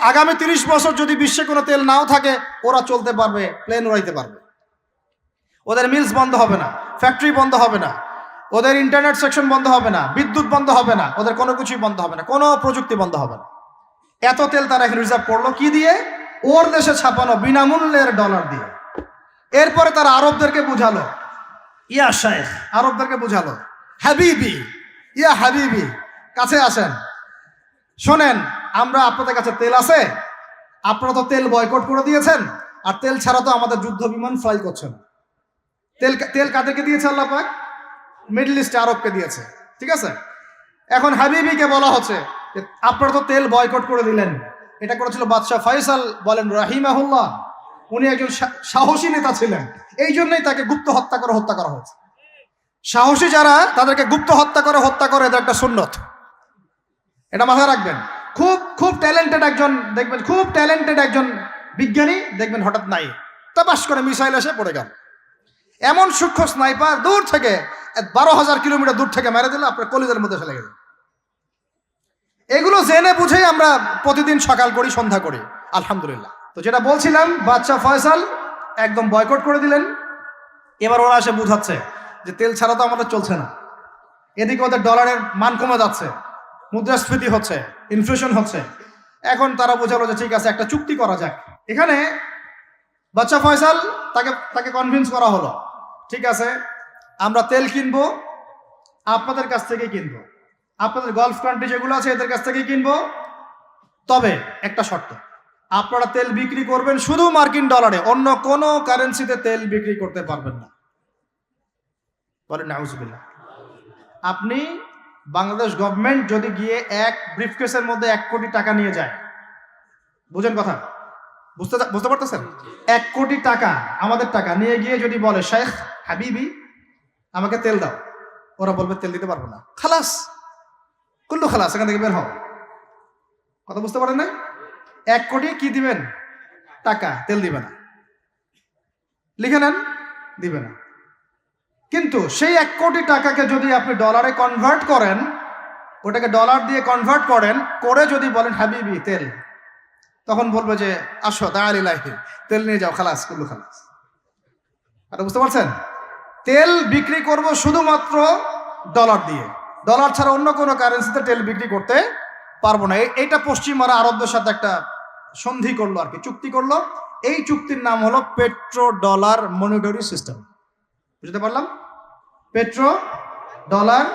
আগামী 30 বছর যদি বিশ্বে কোনো তেল নাও থাকে, ওরা চলতে পারবে, প্লেন উড়াইতে পারবে। ওদের মিলস বন্ধ হবে না, ফ্যাক্টরি বন্ধ হবে না, ওদের ইন্টারনেট সেকশন বন্ধ হবে না, বিদ্যুৎ বন্ধ হবে না, ওদের কোনো কিছুই বন্ধ হবে না, কোনো প্রযুক্তি বন্ধ হবে না। এত তেল তারা এখন রিজার্ভ করলো কি দিয়ে? ওর দেশে ছাপানো বিনামূল্যের ডলার দিয়ে। এরপরে তারা আরবদেরকে বুঝালো, ইয়া শাইখ, আরবদেরকে বুঝালো, হাবিবি, ইয়া হাবিবি, কাছে আসেন, শোনেন, আমরা আপনাদের কাছে তেল আছে, আপনারা তো তেল বয়কট করে দিয়েছেন, আর তেল ছাড়া তো আমাদের যুদ্ধ বিমান ফ্লাই করছেন। তেল কাদেরকে দিয়েছে আল্লাহ পাক? মিডল ইস্টে আরবকে দিয়েছে, ঠিক আছে? এখন হাবিবিকে বলা হচ্ছে যে আপনারা তো তেল বয়কট করে দিলেন। এটা করেছিল বাদশাহ ফয়সাল, বলেন রাহিমাহুল্লাহ। উনি একজন সাহসী নেতা ছিলেন, এই জন্যই তাকে গুপ্ত হত্যা করা হয়েছে। সাহসী যারা, তাদেরকে গুপ্ত হত্যা করে এদের একটা সুন্নত, এটা মাথায় রাখবেন। খুব ট্যালেন্টেড একজন দেখবেন, খুব ট্যালেন্টেড একজন বিজ্ঞানী দেখবেন, হঠাৎ নাই, তাপাস করে মিসাইল এসে পড়ে গেল। এমন সূক্ষ্ম স্নাইপার দূর থেকে 12,000 কিলোমিটার দূর থেকে মেরে দিলে আপনার কলিজার মধ্যে ফেলে গেল। এগুলো জেনে বুঝেই আমরা প্রতিদিন সকাল করি, সন্ধ্যা করি, আলহামদুলিল্লাহ। তো যেটা বলছিলাম, বাদশাহ ফয়সাল একদম বয়কট করে দিলেন। এবার ওরা এসে বুঝাচ্ছে যে তেল ছাড়া তো আমাদের চলছে না। এদিকে ওদের ডলারের মান কমে যাচ্ছে, মুদ্রাস্ফীতি হচ্ছে, ইনফ্লেশন হচ্ছে। এখন তারা বোঝালো যে ঠিক আছে, একটা চুক্তি করা যাক। এখানে বাদশাহ ফয়সাল তাকে কনভিন্স করা হলো, ঠিক আছে, আমরা তেল কিনবো, আপনাদের কাছ থেকেই কিনবো, আপনাদের গালফ কান্ট্রি যেগুলো আছে এদের কাছ থেকেই কিনবো। তবে একটা শর্ত, আপনারা তেল বিক্রি করবেন শুধু মার্কিন ডলারে, অন্য কোনো কারেন্সিতে তেল বিক্রি করতে পারবেন না। বলেন নাউজুবিল্লাহ। আপনি বাংলাদেশ গভর্নমেন্ট যদি গিয়ে এক ব্রিফকেসের মধ্যে 1 কোটি টাকা নিয়ে যায়, বুঝেন কথা, বুঝতে পারতেছেন? 1 কোটি টাকা, আমাদের টাকা নিয়ে গিয়ে যদি বলে শেখ হাবিবি আমাকে তেল দাও, ওরা বলবে তেল দিতে পারবো না, খালাস, কুল্লু খালাস, এখান থেকে বের হও। কথা বুঝতে পারেন না? 1 কোটি কি দিবেন? টাকা, তেল দিবে না। লিখে নেন, দিবে না। কিন্তু সেই 1 কোটি টাকাকে যদি আপনি ডলারে কনভার্ট করেন, ওটাকে ডলার দিয়ে কনভার্ট করেন, করে যদি বলেন হাবিবি তেল, তখন বলবে যে আসো দাঁড়ালিলাহি, তেল নিয়ে যাও, খালাস, কুল্লু খালাস। আর বুঝতে পারছেন? তেল বিক্রি করব শুধুমাত্র ডলার দিয়ে, ডলার ছাড়া অন্য কোনো কারেন্সিতে তেল বিক্রি করতে পারবো না। এইটা পশ্চিমারা আরবদের সাথে একটা সন্ধি করলো, আর কি চুক্তি করলো। এই চুক্তির নাম হলো পেট্রো ডলার মনিটরি সিস্টেম। বুঝতে পারলাম? Petro dollar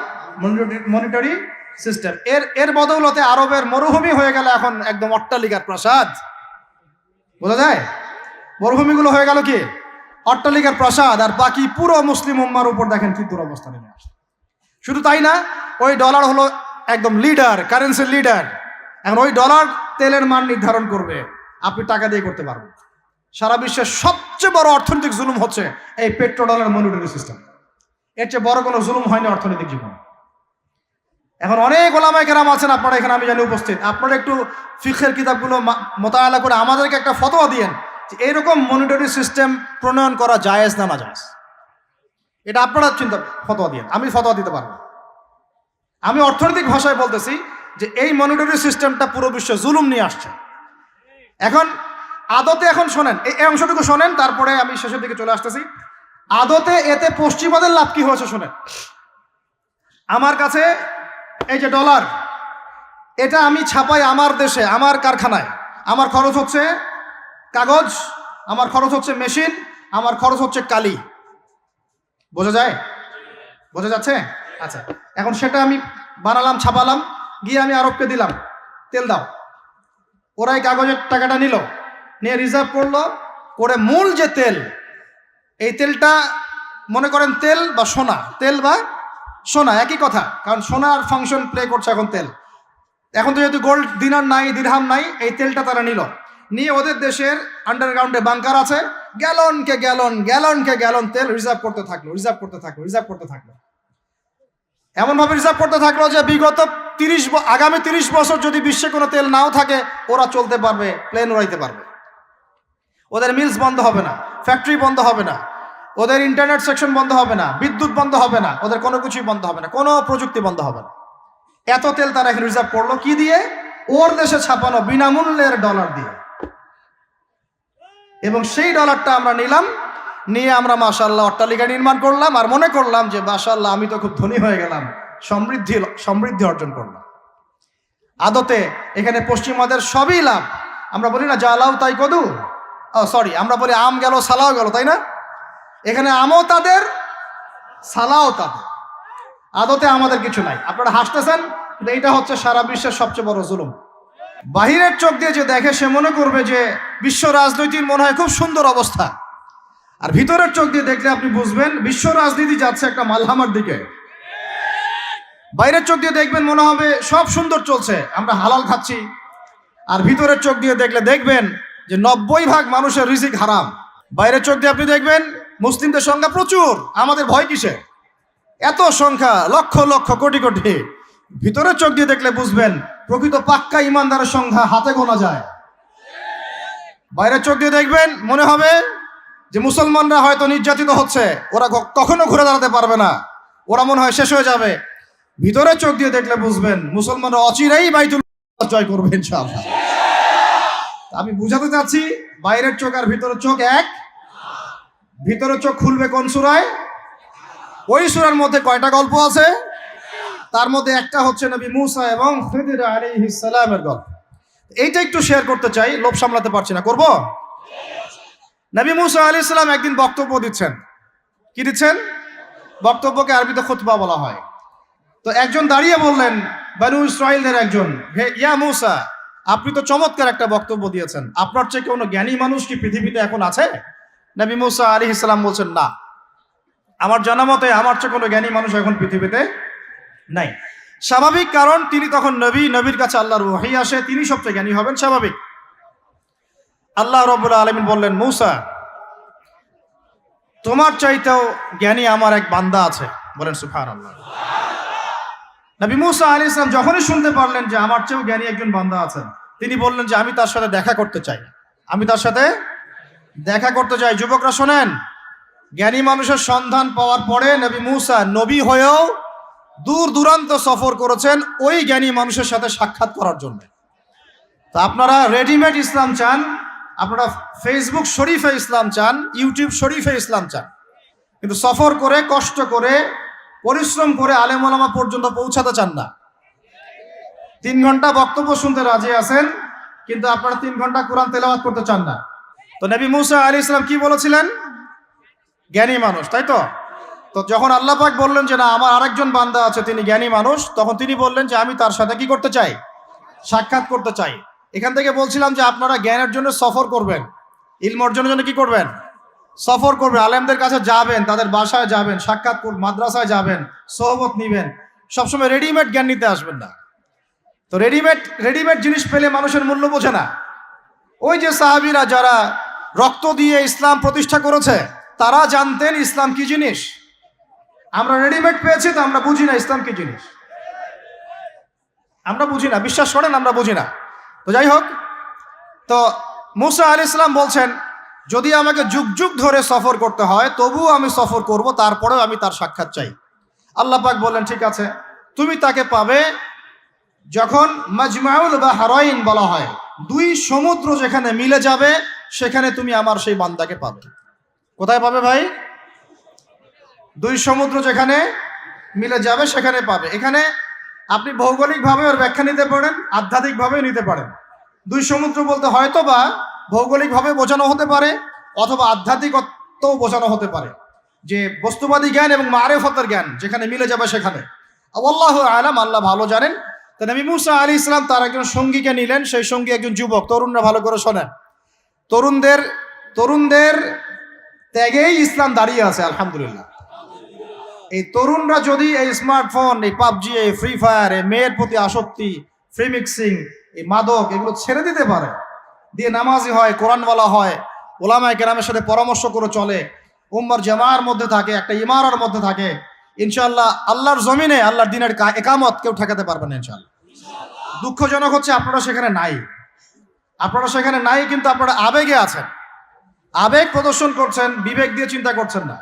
monetary system. এর বদৌলতে আরবের মরুভূমি হয়ে গেল এখন একদম অট্টালিকার প্রাসাদ। বোঝা যায়? মরুভূমিগুলো হয়ে গেল কি অট্টালিকার প্রাসাদ, আর বাকি পুরো মুসলিম উম্মার উপর দেখেন কি দুরবস্থা নেমে আসছে। শুধু তাই না, ওই ডলার হলো একদম লিডার, কারেন্সির লিডার। এখন ওই ডলার তেলের মান নির্ধারণ করবে, আপনি টাকা দিয়ে করতে পারবেন। সারা বিশ্বের সবচেয়ে বড় অর্থনৈতিক জুলুম হচ্ছে এই পেট্রো ডলার মনিটরি সিস্টেম। এর চেয়ে বড় কোনো জুলুম হয়নি অর্থনৈতিক জীবনে। এখন অনেক ওলামায়ে কেরাম আছেন আপনারা এখানে, আমি জানি উপস্থিত, আপনারা একটু ফিকহের কিতাবগুলো মোতালা করে আমাদেরকে একটা ফতোয়া দিয়েন যে এইরকম মনিটরি সিস্টেম প্রণয়ন করা জায়েজ না নাজায়েজ। এটা আপনারা ফতোয়া দিয়েন, আমি ফতোয়া দিতে পারবো। আমি অর্থনৈতিক ভাষায় বলতেছি যে এই মনিটরি সিস্টেমটা পুরো বিশ্বে জুলুম নিয়ে আসছে। এখন আদতে, এখন শোনেন, এই অংশটুকু শোনেন, তারপরে আমি শেষের দিকে চলে আসতেছি। আদতে এতে পশ্চিমাদের লাভ কি হয়েছে শোনেন। আমার কাছে এই যে ডলার, এটা আমি ছাপাই আমার দেশে, আমার কারখানায়। আমার খরচ হচ্ছে কাগজ, আমার খরচ হচ্ছে মেশিন, আমার খরচ হচ্ছে কালি। বোঝা যায়? বোঝা যাচ্ছে? আচ্ছা, এখন সেটা আমি বানালাম, ছাপালাম, গিয়ে আমি আরবকে দিলাম, তেল দাও। ওরা এই কাগজের টাকাটা নিল, নিয়ে রিজার্ভ করলো, করে মূল যে তেল, এই তেলটা মনে করেন তেল বা সোনা, তেল বা সোনা একই কথা, কারণ সোনার ফাংশন প্লে করছে এখন তেল। এখন তো যেহেতু গোল্ড দিনার নাই, দিরহাম নাই, এই তেলটা তারা নিয়ে ওদের দেশের আন্ডারগ্রাউন্ডে বাংকার আছে, গ্যালনকে গ্যালন তেল রিজার্ভ করতে থাকলো। এমনভাবে রিজার্ভ করতে থাকলো যে বিগত আগামী 30 বছর যদি বিশ্বে কোনো তেল নাও থাকে, ওরা চলতে পারবে, প্লেন উড়াইতে পারবে। ওদের মিলস বন্ধ হবে না, ফ্যাক্টরি বন্ধ হবে না, ওদের ইন্টারনেট সেকশন বন্ধ হবে না, বিদ্যুৎ বন্ধ হবে না, ওদের কোনো কিছুই বন্ধ হবে না, কোনো প্রযুক্তি বন্ধ হবে না। এত তেল তারা এখন রিজার্ভ করলো কি দিয়ে? ওর দেশে ছাপানো বিনামূল্যের ডলার দিয়ে, এবং সেই ডলারটা আমরা নিলাম, নিয়ে আমরা মাশাআল্লাহ অট্টালিকা নির্মাণ করলাম, আর মনে করলাম যে মাশাআল্লাহ আমি তো খুব ধনী হয়ে গেলাম, সমৃদ্ধি অর্জন করলাম। আদতে এখানে পশ্চিমাদের সবই লাভ। আমরা বলি না জালাও তাই কদু, সরি, আমরা বলি আম গেল সালাও গেল, তাই না? এখানে আমও তাদের, সালাও তাদের। আদতে আমাদের কিছু নাই। আপনারা হাসতেছেন, কিন্তু এইটা হচ্ছে সারা বিশ্বের সবচেয়ে বড় জুলুম। বাহিরের চোখ দিয়ে যে দেখে সে মনে করবে যে বিশ্ব রাজনীতির মনে হয় খুব সুন্দর অবস্থা, আর ভিতরের চোখ দিয়ে দেখলে আপনি বুঝবেন বিশ্ব রাজনীতি যাচ্ছে একটা মালহামার দিকে। বাইরের চোখ দিয়ে দেখবেন মনে হবে সব সুন্দর চলছে, আমরা হালাল খাচ্ছি, আর ভিতরের চোখ দিয়ে দেখলে দেখবেন যে 90% মানুষের রিজিক হারাম। বাইরের চোখ দিয়ে আপনি দেখবেন মুসলিমদের সংখ্যা প্রচুর, আমাদের ভয় কিসে, এত সংখ্যা, লক্ষ লক্ষ কোটি কোটি। ভিতরের চোখ দিয়ে দেখলে বুঝবেন প্রকৃত পাক্কা ইমানদারের সংখ্যা হাতে গোনা যায়। বাইরের চোখ দিয়ে দেখবেন মনে হবে যে মুসলমানরা হয়তো নির্যাতিত হচ্ছে, ওরা কখনো ঘুরে দাঁড়াতে পারবে না, ওরা মনে হয় শেষ হয়ে যাবে। ভিতরের চোখ দিয়ে দেখলে বুঝবেন মুসলমানরা অচিরেই বাইতুল জয় করবে ইনশাআল্লাহ। আমি বুঝাতে চাচ্ছি বাইরের চোখ আর ভিতরের চোখ এক। ভিতরের চোখ খুলবে কোন সূরায়? ওই সূরার মধ্যে কয়টা গল্প আছে? তার মধ্যে একটা হচ্ছে নবী মূসা এবং খিদির আলাইহিস সালামের গল্প। এইটা একটু শেয়ার করতে চাই, লোভ সামলাতে পারছি না, করব? নবী মূসা আলাইহিস সালাম একদিন বক্তব্য দিচ্ছেন। কি দিচ্ছেন? বক্তব্যকে আরবিতে খুতবা বলা হয়। তো একজন দাঁড়িয়ে বললেন, বনু ইসরাইলদের একজন, হে ইয়া মূসা, আপনি তো চমৎকার একটা বক্তব্য দিয়েছেন, আপনার চেয়ে কোনো জ্ঞানী মানুষ কি পৃথিবীতে এখন আছে? নবী মূসা আলাইহিস সালাম বলছেন, না, আমার জানা মতে আমার চেয়ে কোনো জ্ঞানী মানুষ এখন পৃথিবীতে নাই। স্বাভাবিক, কারণ তিনি তখন নবী, নবীর কাছে আল্লাহর ওহী আসে, তিনি সবচেয়ে জ্ঞানী হবেন, স্বাভাবিক। আল্লাহ রাব্বুল আলামিন বললেন, মূসা, তোমার চাইতেও জ্ঞানী আমার এক বান্দা আছে। বলেন সুবহানাল্লাহ। নবী মূসা আলাইহিস সালাম যখনই শুনতে পারলেন যে আমার চেয়েও জ্ঞানী একজন বান্দা আছেন, তিনি বললেন যে আমি তার সাথে দেখা করতে চাই, আমি তার সাথে দেখা করতে চাই। যুবকরা শোনেন, জ্ঞানী মানুষের সন্ধান পাওয়ার পরে নবী মূসা নবী হয়েও দূর দূরান্ত সফর করেছেন ওই জ্ঞানী মানুষের সাথে সাক্ষাৎ করার জন্য। তো আপনারা রেডিমেড ইসলাম চান, আপনারা ফেসবুক শরীফে ইসলাম চান, ইউটিউব শরীফে ইসলাম চান, কিন্তু সফর করে, কষ্ট করে, পরিশ্রম করে আলেম ওলামা পর্যন্ত পৌঁছাতে চান না। 3 ঘন্টা বক্তব্য শুনতে রাজি আছেন, কিন্তু আপনারা 3 ঘন্টা কোরআন তেলাওয়াত করতে চান না। তো নবী মূসা আলাইহিস সালাম কি বলেছিলেন? জ্ঞানী মানুষ, তাই তো? তো যখন আল্লাহ পাক বললেন যে না, আমার আরেকজন বান্দা আছে, তিনি জ্ঞানী মানুষ, তখন তিনি বললেন যে আমি তার সাথে কি করতে চাই? সাক্ষাৎ করতে চাই। এখান থেকে বলছিলাম যে আপনারা জ্ঞানের জন্য সফর করবেন, ইলম অর্জনের জন্য কি করবেন? সফর করবেন, আলেমদের কাছে যাবেন, তাদের বাসায় যাবেন, সাক্ষাৎ করবেন, মাদ্রাসায় যাবেন, সোহবত নিবেন। সবসময় রেডিমেড জ্ঞান নিতে আসবেন না। তো রেডিমেড জিনিস পেলে মানুষের মূল্য বোঝে না। ওই যে সাহাবীরা যারা রক্ত দিয়ে ইসলাম প্রতিষ্ঠা করেছে, তারা জানতেন ইসলাম কি জিনিস। আমরা রেডিমেড পেয়েছি, তো আমরা বুঝি না ইসলাম কি জিনিস, আমরা বুঝি না, বিশ্বাস করেন, আমরা বুঝি না। তো যাই হোক, তো মূসা আলাইহিস সালাম বলছেন যদি আমাকে যুগ যুগ ধরে সফর করতে হয় তবুও আমি সফর করব, তারপরেও আমি তার সাক্ষাৎ চাই। আল্লাহ পাক বললেন ঠিক আছে, তুমি তাকে পাবে যখন মাজমাউল বাহরাইন বলা হয়, 2 সমুদ্র যেখানে মিলে যাবে সেখানে তুমি আমার সেই বান্দাকে পাবে। কোথায় পাবে ভাই? 2 সমুদ্র যেখানে মিলে যাবে সেখানে পাবে। এখানে আপনি ভৌগোলিকভাবে ওর ব্যাখ্যা নিতে পারেন, আধ্যাত্মিকভাবে নিতে পারেন। 2 সমুদ্র বলতে হয়তো বা ভৌগোলিকভাবে বোঝানো হতে পারে, অথবা আধ্যাত্মিকত্বও বোঝানো হতে পারে, যে বস্তুবাদী জ্ঞান এবং মারেফতের জ্ঞান যেখানে মিলে যাবে সেখানে। আল্লাহু আলাম, আল্লাহ ভালো জানেন। তো নবী মূসা আলাইহিস সালাম তার একজন সঙ্গীকে নিলেন, সেই সঙ্গী একজন যুবক। তরুণরা ভালো করে শোনেন, তরুণদের ত্যাগেই ইসলাম দাঁড়িয়ে আছে, আলহামদুলিল্লাহ। এই তরুণরা যদি এই স্মার্টফোন, এই পাবজি, এই ফ্রি ফায়ার, এই মেয়ের প্রতি আসক্তি, ফ্রি মিক্সিং, এই মাদক, এগুলো ছেড়ে দিতে পারে, দিয়ে নামাজি হয়, কোরআনওয়ালা হয়, ওলামায়ে কেরামের সাথে পরামর্শ করে চলে, উম্মার জামার মধ্যে থাকে, একটা ইমারার মধ্যে থাকে, ইনশাআল্লাহ আল্লাহর জমিনে আল্লাহর দ্বীনের একামত কেউ ঠেকাতে পারবে না ইনশাআল্লাহ। দুঃখজনক হচ্ছে আপনারা সেখানে নাই, কিন্তু আপনারা আবেগে আছেন, আবেগ প্রদর্শন করছেন, বিবেক দিয়ে চিন্তা করছেন না,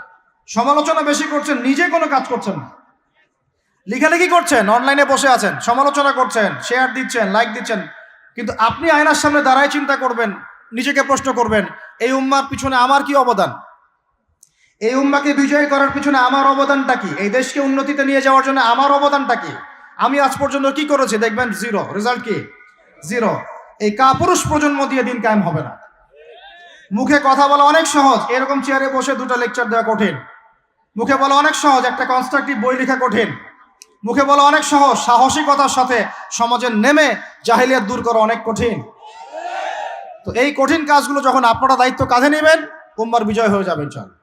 সমালোচনা বেশি করছেন, নিজে কোনো কাজ করছেন না, লেখালেখি করছেন, অনলাইনে বসে আছেন, সমালোচনা করছেন, শেয়ার দিচ্ছেন, লাইক দিচ্ছেন, কিন্তু আপনি আয়নার সামনে দাঁড়ায় চিন্তা করবেন, নিজেকে প্রশ্ন করবেন, এই উম্মার পিছনে আমার কি অবদান, এই উম্মাকে বিজয় করার পিছনে আমার অবদানটা কি, এই দেশকে উন্নতিতে নিয়ে যাওয়ার জন্য আমার অবদানটা কি, আমি আজ পর্যন্ত কি করেছি, দেখবেন জিরো, রেজাল্ট কি জিরো। এই কাপুরুষ প্রজন্ম দিয়ে দিন কায়েম হবে না। মুখে কথা বলা অনেক সহজ, এরকম চেয়ারে বসে 2টা লেকচার দেওয়া কঠিন। মুখে বলা অনেক সহজ, একটা কনস্ট্রাকটিভ বই লেখা কঠিন। মুখে বলা অনেক সহজ, সাহসিকতার সাথে সমাজে নেমে জাহিলিয়াত দূর করা অনেক কঠিন। তো এই কঠিন কাজগুলো যখন আপনারা দায়িত্ব কাঁধে নেবেন, উম্মার বিজয় হয়ে যাবে ইনশাআল্লাহ।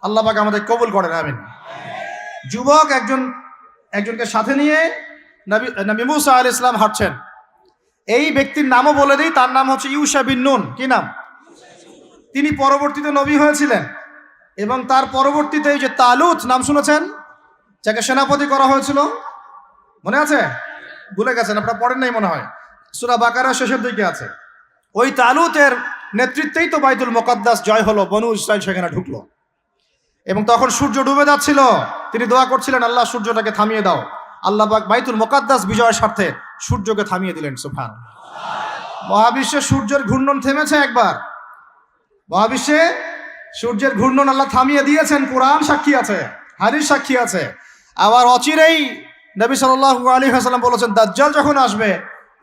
আল্লাহ পাক আমাদের কবুল করেন, আমিন। যুবক একজনকে সাথে নিয়ে নবী মুসা আলাইহিস সালাম হাঁটছেন। এই ব্যক্তির নামও বলে দিই, তার নাম হচ্ছে ইউশা বিন নুন। কি নাম? তিনি পরবর্তীতে নবী হয়েছিলেন এবং তার পরবর্তীতে এই যে তালুত নাম শুনেছেন, যাকে সেনাপতি করা হয়েছিল, মনে আছে? ভুলে গেছেন, আপনারা পড়েন নাই মনে হয়, সূরা বাকারার শেষের দিকে আছে। ওই তালুতের নেতৃত্বেই তো বাইতুল মুকাদ্দাস জয় হলো, বনু ইসরাইল সেখানে ঢুকলো এবং তখন সূর্য ডুবে যাচ্ছিল। তিনি দোয়া করছিলেন, আল্লাহ সূর্যটাকে থামিয়ে দাও। আল্লাহ পাক বাইতুল মুকাদ্দাস বিজয়ের স্বার্থে সূর্যকে থামিয়ে দিলেন। সুবহান। মহাবিশ্বে সূর্যের ঘূর্ণন থেমেছে একবার, মহাবিশ্বে সূর্যের ঘূর্ণন আল্লাহ থামিয়ে দিয়েছেন। কোরআন সাক্ষী আছে, হাদিস সাক্ষী আছে। আবার অচিরেই নবী সাল্লাল্লাহু আলাইহি ওয়াসাল্লাম বলেছেন, দাজ্জাল যখন আসবে,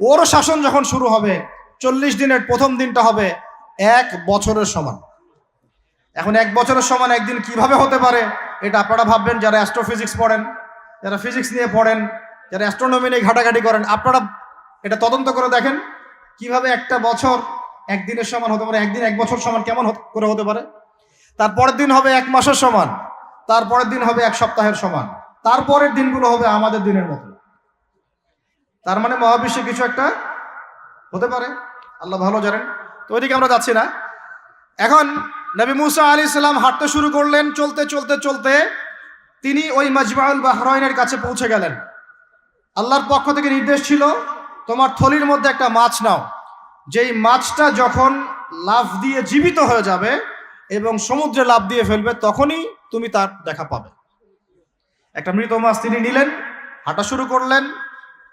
ওর শাসন যখন শুরু হবে, 40 দিনের প্রথম দিনটা হবে 1 বছরের সমান। এখন 1 বছরের সমান একদিন কিভাবে হতে পারে, এটা আপনারা ভাববেন যারা অ্যাস্ট্রোফিজিক্স পড়েন, যারা ফিজিক্স নিয়ে পড়েন, যারা অ্যাস্ট্রোনমি নিয়ে ঘাটাঘাটি করেন, আপনারা এটা তদন্ত করে দেখেন কিভাবে একটা বছর একদিনের সমান হতে পারে, একদিন 1 বছর সমান কেমন করে হতে পারে। তারপরের দিন হবে 1 মাসের সমান, তারপরের দিন হবে 1 সপ্তাহের সমান, তারপরের দিনগুলো হবে আমাদের দিনের মতো। তার মানে মহাবিশ্বে কিছু একটা হতে পারে, আল্লাহ ভালো জানেন। তো ওইদিকে আমরা যাচ্ছি না। এখন নবী মুসা আলাইহিস সালাম হাঁটতে শুরু করলেন। চলতে চলতে চলতে তিনি ওই মাজমাউল বাহরাইনের কাছে পৌঁছে গেলেন। আল্লাহর পক্ষ থেকে নির্দেশ ছিল, তোমার থলির মধ্যে একটা মাছ নাও, যেই মাছটা যখন লাফ দিয়ে জীবিত হয়ে যাবে এবং সমুদ্রে লাফ দিয়ে ফেলবে, তখনই তুমি তার দেখা পাবে। একটা মৃত মাছ তিনি নিলেন, হাঁটা শুরু করলেন।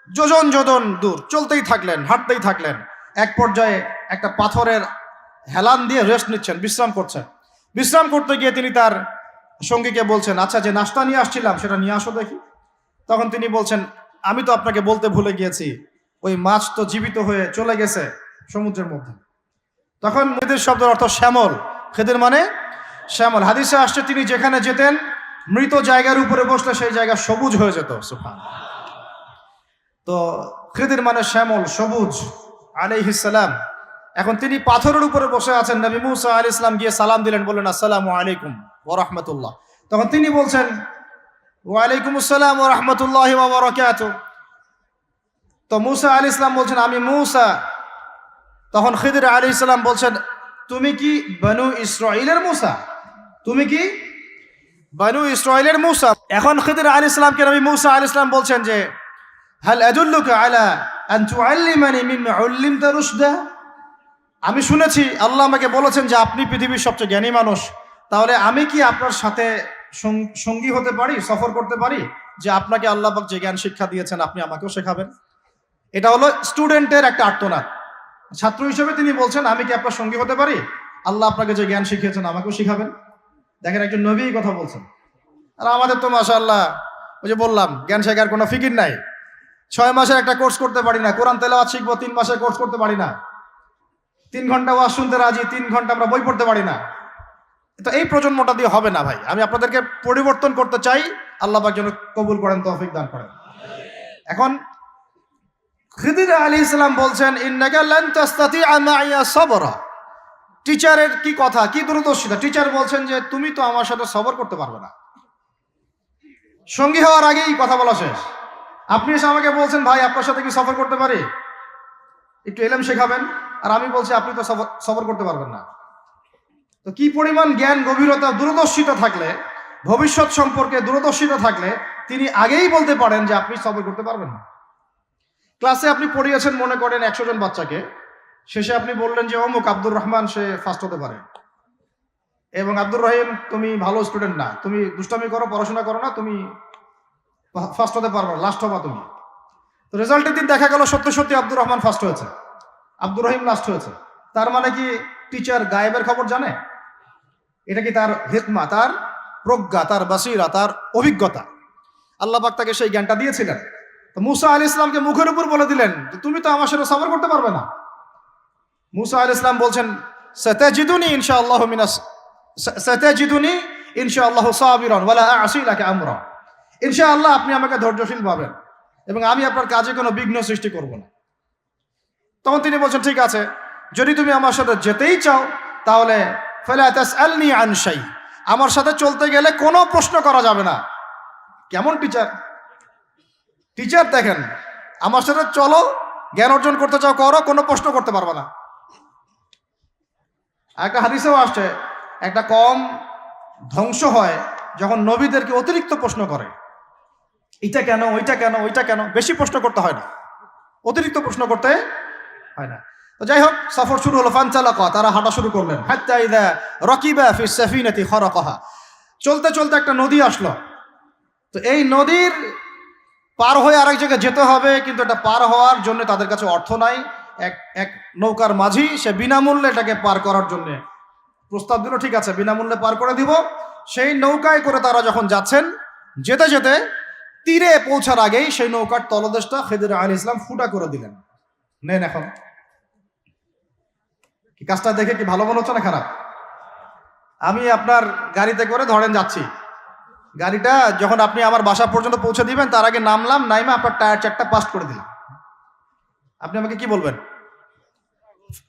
যোজন যোজন দূর চলতেই থাকলেন, হাঁটতেই থাকলেন। এক পর্যায়ে একটা পাথরের হেলান দিয়ে রেস্ট নিচ্ছেন, বিশ্রাম করছেন। বিশ্রাম করতে গিয়ে তিনি তার সঙ্গীকে বলছেন, আচ্ছা, যে নাস্তা নিয়ে আসছিলাম সেটা নিয়ে আসো দেখি। তখন তিনি বলছেন, আমি তো আপনাকে বলতে ভুলে গিয়েছি, ওই মাছ তো জীবিত হয়ে চলে গেছে সমুদ্রের মধ্যে। তখন খেদির শব্দের অর্থ শ্যামল, খেদির মানে শ্যামল। হাদিসে আসছে, তিনি যেখানে যেতেন মৃত জায়গার উপরে বসলে সেই জায়গা সবুজ হয়ে যেত। সুবহানাল্লাহ। তো খেদির মানে শ্যামল, সবুজ আলাইহিস সালাম। এখন তিনি পাথরের উপরে বসে আছেন। নবী মুসা আলাইহিস সালাম গিয়ে সালাম দিলেন, বললেন, আসসালামু আলাইকুম ওয়া রাহমাতুল্লাহ। তখন তিনি বলছেন, ওয়া আলাইকুম আসসালাম ওয়া রাহমাতুল্লাহি ওয়া বারাকাতুহু। তো মুসা আলাইহিস সালাম বলছেন, আমি মুসা। তখন খিদির আলাইহিস সালাম বলছেন, তুমি কি বনু ইসরাইলের মুসা? তুমি কি বনু ইসরাইলের মুসা? এখন খিদির আলাইহিস সালামকে নবী মুসা আলাইহিস সালাম বলছেন যে, হাল আদুল্লুকা আলা আন তুআল্লিমানি মিম্মা উল্লিমতা রুশদা। আমি শুনেছি আল্লাহ আমাকে বলেছেন যে আপনি পৃথিবীর সবচেয়ে জ্ঞানী মানুষ, তাহলে আমি কি আপনার সাথে সঙ্গী হতে পারি, সফর করতে পারি, যে আপনাকে আল্লাহ পাক যে জ্ঞান শিক্ষা দিয়েছেন আপনি আমাকেও শেখাবেন? এটা হলো স্টুডেন্টের একটা আর্তনাদ। ছাত্র হিসেবে তিনি বলছেন, আমি কি আপনার সঙ্গী হতে পারি? আল্লাহ আপনাকে যে জ্ঞান শিখিয়েছেন আমাকেও শিখাবেন। দেখেন, একজন নবী কথা বলছেন। আর আমাদের তো মাশাআল্লাহ, ওই যে বললাম, জ্ঞান শেখার কোনো ফিকির নাই। 6 মাসের একটা কোর্স করতে পারি না। কোরআন তেলাওয়াত শিখবো, 3 মাসের কোর্স করতে পারি না। 3 ঘন্টা ওয়াজ শুনতে রাজি, 3 ঘন্টা আমরা বই পড়তে পারি না। তো এই প্রজন্মটা দিয়ে হবে না ভাই। আমি আপনাদেরকে পরিবর্তন করতে চাই, আল্লাহ পাক যেন কবুল করেন, তৌফিক দান করেন। এখন খিদির আলাইহিস সালাম বলছেন, ইন্নাকা লান তাস্তাতিআ মাইয়া সাবরা। টিচারের কি কথা, কি দূরদর্শিতা। টিচার বলছেন যে তুমি তো আমার সাথে সবর করতে পারবে না। সঙ্গী হওয়ার আগেই কথা বলা শেষ। আপনি এসে আমাকে বলছেন, ভাই আপনার সাথে কি সফর করতে পারি, একটু এলেম শেখাবেন, আর আমি বলছি আপনি তো সফর করতে পারবেন না। তো কি পরিমাণ জ্ঞান, গভীরতা, দূরদর্শিতা থাকলে, ভবিষ্যৎ সম্পর্কে দূরদর্শিতা থাকলে তিনি আগেই বলতে পারেন যে আপনি সফর করতে পারবেন না। ক্লাসে আপনি পড়িয়েছেন মনে করেন 100 জন বাচ্চাকে, শেষে আপনি বললেন যে অমুক আব্দুর রহমান সে ফার্স্ট হতে পারে, এবং আব্দুর রহিম তুমি ভালো স্টুডেন্ট না, তুমি দুষ্টামি করো, পড়াশোনা করো না, তুমি ফার্স্ট হতে পারবে, লাস্ট হবা তুমি। তো রেজাল্টের দিন দেখা গেল সত্যি সত্যি আব্দুর রহমান ফার্স্ট হয়েছে। আব্দুর রহিম লাস্ট হয়েছে। তার মানে কি টিচার গায়েবের খবর জানে? এটা কি তার হিকমা, তার প্রজ্ঞা, তার বাসিরা, তার অভিজ্ঞতা? আল্লাহ পাক তাকে সেই জ্ঞানটা দিয়েছিলেন। তো মুসা আলাইহিস সালামকে মুখের উপর বলে দিলেন, তুমি তো আমার সাথে সবর করতে পারবে না। মুসা আলাইহিস সালাম বলছেন, সাতাজিদুনি ইনশাআল্লাহু মিনাস সাতাজিদুনি ইনশাআল্লাহু সাবিরান ওয়ালা আ'সি লাকা আমরা। ইনশাআল্লাহ আপনি আমাকে ধৈর্যশীল পাবেন এবং আমি আপনার কাজে কোনো বিঘ্ন সৃষ্টি করব না। তখন তিনি বলছেন, ঠিক আছে, যদি তুমি আমার সাথে যেতেই চাও তাহলে ফালা তাসআলনি আন শাই, আমার সাথে চলতে গেলে কোনো প্রশ্ন করা যাবে না। কেমন টিচার! টিচার দেখেন, আমার সাথে চলো, জ্ঞান অর্জন করতে চাও করো, কোনো প্রশ্ন করতে পারবে না। একটা হাদিসেও আসছে, একটা কম ধ্বংস হয় যখন নবীদেরকে অতিরিক্ত প্রশ্ন করে, এটা কেন, ওইটা কেন, ওইটা কেন। বেশি প্রশ্ন করতে হয় না, অতিরিক্ত প্রশ্ন করতে হয় না। তো যাই হোক, সফর শুরু হলো। ফানতালাকা, তারা হাঁটা শুরু করলেন। হাত্তা ইযা রাকিবা ফিস সাফিনাতি খারাকাহা, চলতে চলতে একটা নদী আসলো। তো এই নদীর পার হয়ে আরেক জায়গায় যেতে হবে, কিন্তু এটা পার হওয়ার জন্য তাদের কাছে অর্থ নাই। এক নৌকার মাঝি, সে বিনামূল্যে এটাকে পার করার জন্য প্রস্তাব দিল, ঠিক আছে বিনামূল্যে পার করে দিব। সেই নৌকায় করে তারা যখন যাচ্ছেন, যেতে যেতে তীরে পৌঁছার আগেই সেই নৌকার তলদেশটা খিদির আলাইহিস সালাম ফুটা করে দিলেন। নেন এখন, কি কাজটা দেখে কি ভালো মনে হচ্ছে না খারাপ? আমি আপনার গাড়িতে করে ধরেন যাচ্ছি, গাড়িটা যখন আপনি আমার বাসা পর্যন্ত পৌঁছে দিবেন তার আগে নামলাম, নাইমা আপনার টায়ার চারটা পাস্ট করে দিলাম, আপনি আমাকে কি বলবেন?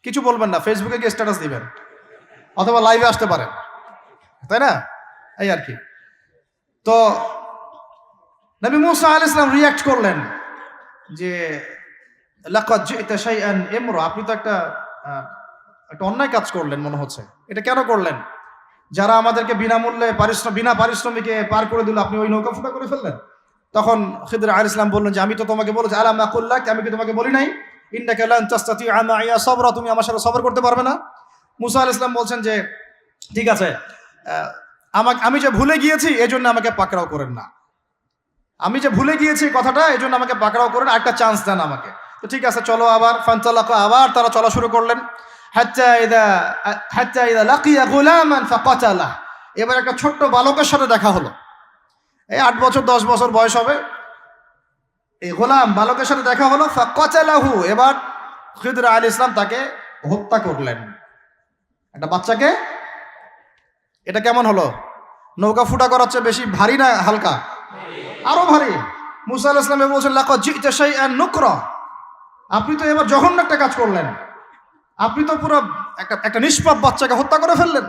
কিছু বলবেন না, ফেসবুকে গিয়ে স্ট্যাটাস দিবেন অথবা লাইভে আসতে পারেন, তাই না? এই আর কি। তো নবী মুসা আলাইহিস সালাম রিঅ্যাক্ট করলেন যে লাকাদ জি'তা শাইআন ইমরা, আপনি তো একটা অন্যায় কাজ করলেন মনে হচ্ছে। এটা কেন করলেন? যারা আমাদেরকে বিনামূল্যে বিনা পারিশ্রমিকে পার করে দিল, আপনি ওই নৌকা ফুটা করে ফেললেন। তখন খিদির আলাইহিস সালাম বললেন যে আমি তো তোমাকে বলেছি, আলাম আকুল লাক, আমি কি তোমাকে বলি নাই ইন্নাকা লান তাসতাতিআ মাইয়া সাবরা, তুমি আমার সাথে সবর করতে পারবে না? মুসা আলাইহিস সালাম বলছেন যে ঠিক আছে, আমি যে ভুলে গিয়েছি এজন্য আমাকে পাকড়াও করেন না, আমি যে ভুলে গিয়েছি কথাটা, এজন্য আমাকে পাকড়াও করেন, একটা চান্স দেন আমাকে। তো ঠিক আছে চলো আবার। ফানতালাকা, আবার তারা চলা শুরু করলেন। হাত্তা ইযা লাকিয়া গুলামান ফাকাতালা, এবার একটা ছোট্ট বালকের সাথে দেখা হলো। এই 8 বছর 10 বছর বয়স হবে, এই গোলাম বালকের সাথে দেখা হলো। ফাকাতালাহু, এবার খিদির আলাইহিস সালাম তাকে হত্যা করলেন, একটা বাচ্চাকে। এটা কেমন হলো? নৌকা ফুটা করার চেয়ে বেশি ভারী না হালকা? আরো ভারী। মুসা আলাইহিস সালাম বলছেন লাকাদ জি'তা শাইআন নুকরা, আপনি তো এবার জঘন্য একটা কাজ করলেন, আপনি তো পুরো একটা নিষ্পাপ বাচ্চাকে হত্যা করে ফেললেন।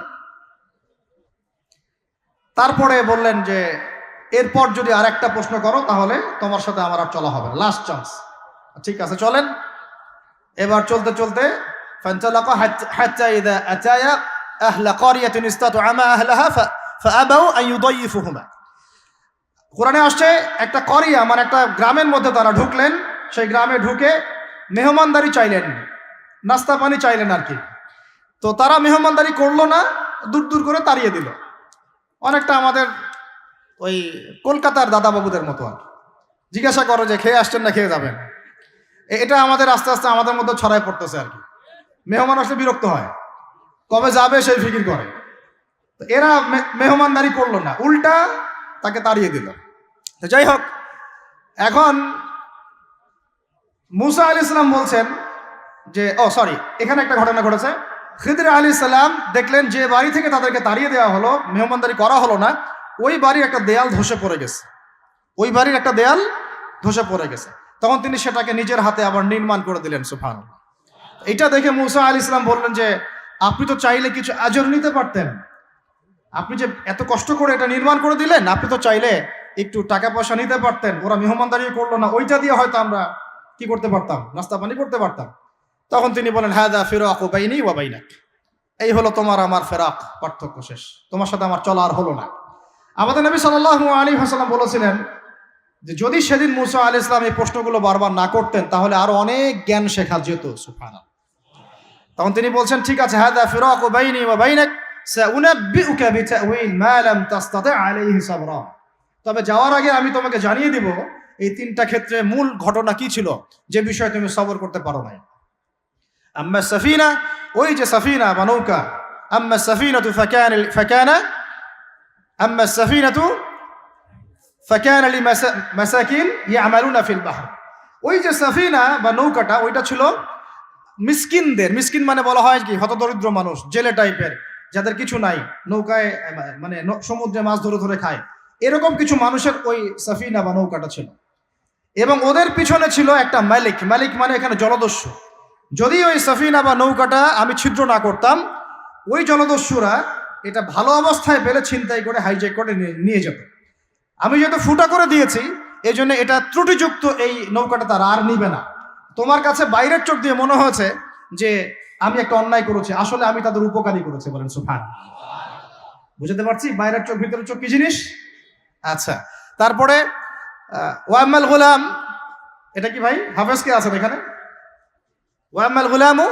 তারপরে বললেন যে এরপর যদি আর একটা প্রশ্ন করো তাহলে তোমার সাথে আমার আর চলা হবে না, লাস্ট চান্স। ঠিক আছে চলেন। এবার চলতে চলতে ফানতালাকা হাত্তা ইযা আতায়া আহলা ক্বরিয়াতিন ইসতাতআমা আহলাহা ফাআবাউ আন ইউদাইফুহুমা। কোরআনে আসছে একটা করিয়া মানে একটা গ্রামের মধ্যে তারা ঢুকলেন। সেই গ্রামে ঢুকে মেহমানদারি চাইলেন, নাস্তা পানি চাইলেন আর কি। তো তারা মেহমানদারি করলো না, দূর দূর করে তাড়িয়ে দিল। অনেকটা আমাদের ওই কলকাতার দাদাবাবুদের মতো আর জিজ্ঞাসা করো যে খেয়ে আসছেন না খেয়ে যাবেন। এটা আমাদের আস্তে আস্তে আমাদের মধ্যে ছড়ায় পড়তেছে আর কি। মেহমান আসলে বিরক্ত হয়, কবে যাবে সেই ফিকির করে। তো এরা মেহমানদারি করলো না, উল্টা তাকে তাড়িয়ে দিল। তো যাই হোক, এখন মুসা আলাইহিস সালাম বলছেন যে এখানে একটা ঘটনা ঘটেছে। খিদির আলাইহিস সালাম দেখলেন যে বাড়ি থেকে তাদেরকে তাড়িয়ে দেওয়া হলো, মেহমানদারি করা হলো না, ওই বাড়ির একটা দেয়াল ধসে পড়ে গেছে, ওই বাড়ির একটা দেয়াল ধসে পড়ে গেছে। তখন তিনি সেটাকে নিজের হাতে আবার নির্মাণ করে দিলেন। সুবহানাল্লাহ। এটা দেখে মুসা আলাইহিস সালাম বললেন যে আপনি তো চাইলে কিছু আজর নিতে পারতেন, আপনি যে এত কষ্ট করে এটা নির্মাণ করে দিলেন, আপনি তো চাইলে একটু টাকা পয়সা নিতে পারতেন। ওরা মেহমানদারি করলো না, ওইটা দিয়ে হয়তো আমরা কি করতে পারতাম, নাস্তা পানি করতে পারতাম। তখন তিনি বলেন হাযা ফিরাকু বাইনি ওয়া বাইনাক, এই হলো তোমার আমার ফেরাক, পার্থক্য শেষ, তোমার সাথে আমার চলা আর হলো না। আমাদের নবী সাল্লাল্লাহু আলাইহি ওয়াসাল্লাম বলেছিলেন যে যদি সেদিন মুসা আলাইহিস সালাম এই প্রশ্নগুলো বারবার না করতেন তাহলে আরো অনেক জ্ঞান শেখা যেত। সুবহানাল্লাহ। তখন তিনি বলছেন ঠিক আছে, হাযা ফিরাকু বাইনি ওয়া বাইনাক সাউনাব্বিউকা বিতাউইল মা লাম তাসতাতি আলাইহি সাবরা, তবে যাওয়ার আগে আমি তোমাকে জানিয়ে দিব এই 3টা ক্ষেত্রে মূল ঘটনা কি ছিল যে বিষয়ে তুমি সবর করতে পারো নাই। আম্মা সাফিনা, ওই যে সাফিনা বা নৌকা, আম্মা সাফিনাতু ফাকানা আম্মা সাফিনাতু ফাকানা লিমাসাকিন ইয়ামালুনা ফিল বাহর। ওই যে সাফিনা বা নৌকাটা, ওইটা ছিল মিসকিনদের, মিসকিন মানে বলা হয় কি হতদরিদ্র মানুষ, জেলে টাইপের, যাদের কিছু নাই, নৌকায় মানে সমুদ্রে মাছ ধরে ধরে খায়, এরকম কিছু মানুষের ওই সাফিনা বা নৌকাটা ছিল। এবং ওদের পিছনে ছিল একটা মালিক, মালিক মানে এখানে জলদস্যু। যদি ওই সাফিনা বা নৌকাটা আমি ছিদ্র না করতাম, ওই জলদস্যুরা এটা ভালো অবস্থায় পেলে ছিনতাই করে হাইজ্যাক করে নিয়ে যেত। আমি যেহেতু ফুটা করে দিয়েছি, এই জন্য এটা ত্রুটিযুক্ত এই নৌকাটা তারা আর নিবে না। তোমার কাছে বাইরের চোখ দিয়ে মনে হয়েছে যে আমি একটা অন্যায় করেছি, আসলে আমি তাদের উপকারী করেছি। বলেন সুবহান। বুঝতে পারছি বাইরের চোখ ভিতরের চোখ কি জিনিস? আচ্ছা, তারপরে ওয়াম্মাল গুলাম, এটা কি ভাই হাফেজ কে আছেন এখানে? ওয়াম্মাল গুলামু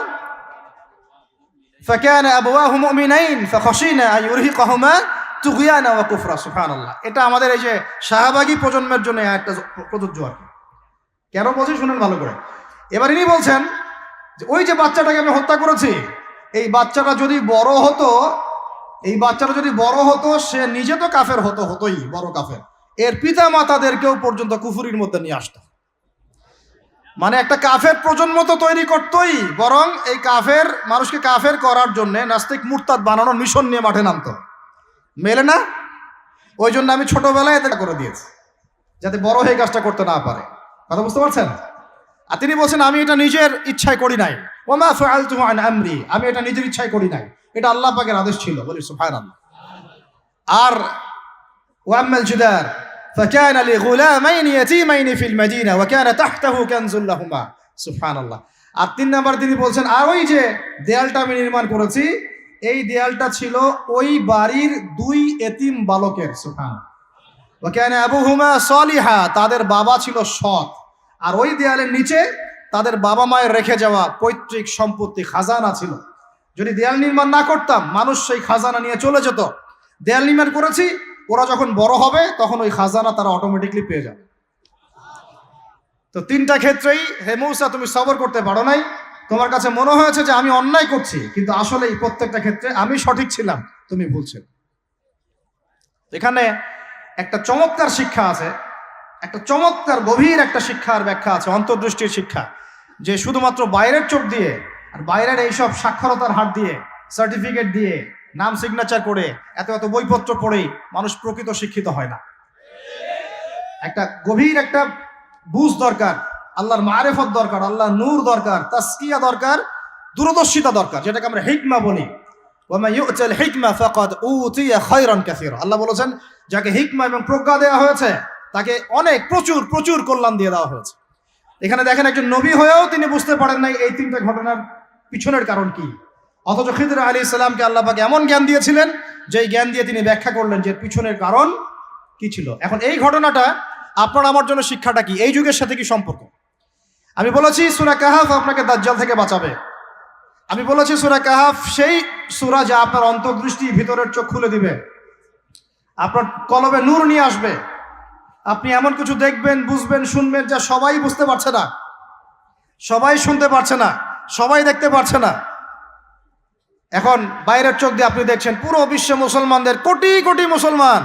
ফাকানা আবওয়াহু মুমিনাইন ফাখাশিনা আন ইউরহিকাহুমা তুগয়ানা ওয়া কুফরা। সুবহানাল্লাহ। এটা আমাদের এই যে শাহবাগী প্রজন্মের জন্য একটা প্রযোজ্য আর কি। কেন বলছি শুনেন ভালো করে। এবার ইনি বলছেন যে ওই যে বাচ্চাটাকে আমি হত্যা করেছি, এই বাচ্চাটা যদি বড় হতো, এই বাচ্চাটা যদি বড় হতো, সে নিজে তো কাফের হতোই, বড় কাফের, এর পিতা মাতাদেরকেও পর্যন্ত কুফুরির মধ্যে নিয়ে আসতো। মানে একটা কাফের প্রজন্ম তো তৈরি করতোই, বরং এই কাফের মানুষকে কাফের করার জন্য নাস্তিক মুরতাদ বানানোর মিশন নিয়ে মাঠে নামতো। মেলে না? ওই জন্য আমি ছোটবেলায় এটা করে দিয়েছি, যাতে বড় হয়ে কাজটা করতে না পারে। কথা বুঝতে পারছেন? আর তিনি বলছেন আমি এটা নিজের ইচ্ছায় করি নাই, ওমা ফাআলতুহু আন আমরি, আমি এটা নিজের ইচ্ছায় করি নাই, এটা আল্লাহ পাকের আদেশ ছিল। বলি সুবহানাল্লাহ। আর ওয়াম্মাল জিদার ফাকানা লিগুলামাইন ইয়াতীমাইন ফিল মাদিনা ওয়া কানা তাহতাহু কানজুল লাহুমা। সুবহানাল্লাহ। আর 3 নাম্বার তিনি বলছেন আর ওই যে দেয়ালটা আমি নির্মাণ করেছি, এই দেয়ালটা ছিল ওই বাড়ির 2 এতিম বালকের। সুবহানাল্লাহ। ওয়া কানা আবুহুমা সালিহা, তাদের বাবা ছিল সৎ। আর ওই দেয়ালের নিচে তাদের বাবা মায়ের রেখে যাওয়া পৈতৃক সম্পত্তি খাজানা ছিল। যদি দেয়াল নির্মাণ না করতাম, মানুষ সেই খাজানা নিয়ে চলে যেত। দেয়াল নির্মাণ করেছি, ওরা যখন বড় হবে তখন ওই খাজানা তারা অটোমেটিকলি পেয়ে যাবে। তো 3টা ক্ষেত্রেই হে মূসা তুমি সবর করতে পারো নাই, তোমার কাছে মনে হয়েছে যে আমি অন্যায় করছি, কিন্তু আসলে এই প্রত্যেকটা ক্ষেত্রে আমি সঠিক ছিলাম, তুমি ভুল ছিলে। এখানে একটা চমৎকার শিক্ষা আছে, একটা চমৎকার গভীর একটা শিক্ষার ব্যাখ্যা আছে, অন্তর্দৃষ্টির শিক্ষা, যে শুধুমাত্র বাইরের চোখ দিয়ে আর বাইরের এইসব সাক্ষরতার হাত দিয়ে, সার্টিফিকেট দিয়ে, নাম সিগনেচার করে, এত এত বইপত্র পড়েই মানুষ প্রকৃত শিক্ষিত হয় না। একটা গভীর একটা বুঝ দরকার, আল্লাহর মারেফত দরকার, আল্লাহর নূর দরকার, তাসকিয়া দরকার, দূরদর্শিতা দরকার, যেটাকে আমরা হিকমা বলি। ওয়ামা ইউতাল হিকমা ফাকাদ উতিয়া খায়রান কাসীরা। আল্লাহ বলেছেন যাকে হিকমা এবং প্রজ্ঞা দেওয়া হয়েছে তাকে অনেক প্রচুর কল্যাণ দিয়ে দেওয়া হয়েছে। এখানে দেখেন একজন নবী হয়েও তিনি বুঝতে পারেন নাই এই 3টা ঘটনার পিছনের কারণ কি, অথচ খিদর আলাইহিস সালামকে আল্লাহ পাক এমন জ্ঞান দিয়েছিলেন যেই জ্ঞান দিয়ে তিনি ব্যাখ্যা করলেন যে পিছনের কারণ কি ছিল। এখন এই ঘটনাটা আপনার আমার জন্য শিক্ষাটা কি, এই যুগের সাথে কি সম্পর্ক? আমি বলেছি সূরা কাহাফ আপনাকে দাজ্জাল থেকে বাঁচাবে। আমি বলেছি সূরা কাহাফ সেই সূরা যা আপনার অন্তর্দৃষ্টি, ভিতরের চোখ খুলে দিবে, আপনার কলবে নূর নিয়ে আসবে। আপনি এমন কিছু দেখবেন, বুঝবেন, শুনবেন যা সবাই বুঝতে পারছে না, সবাই শুনতে পারছে না, সবাই দেখতে পারছে না। এখন বাইরের চোখ দিয়ে আপনি দেখছেন পুরো বিশ্বে মুসলমানদের, কোটি কোটি মুসলমান,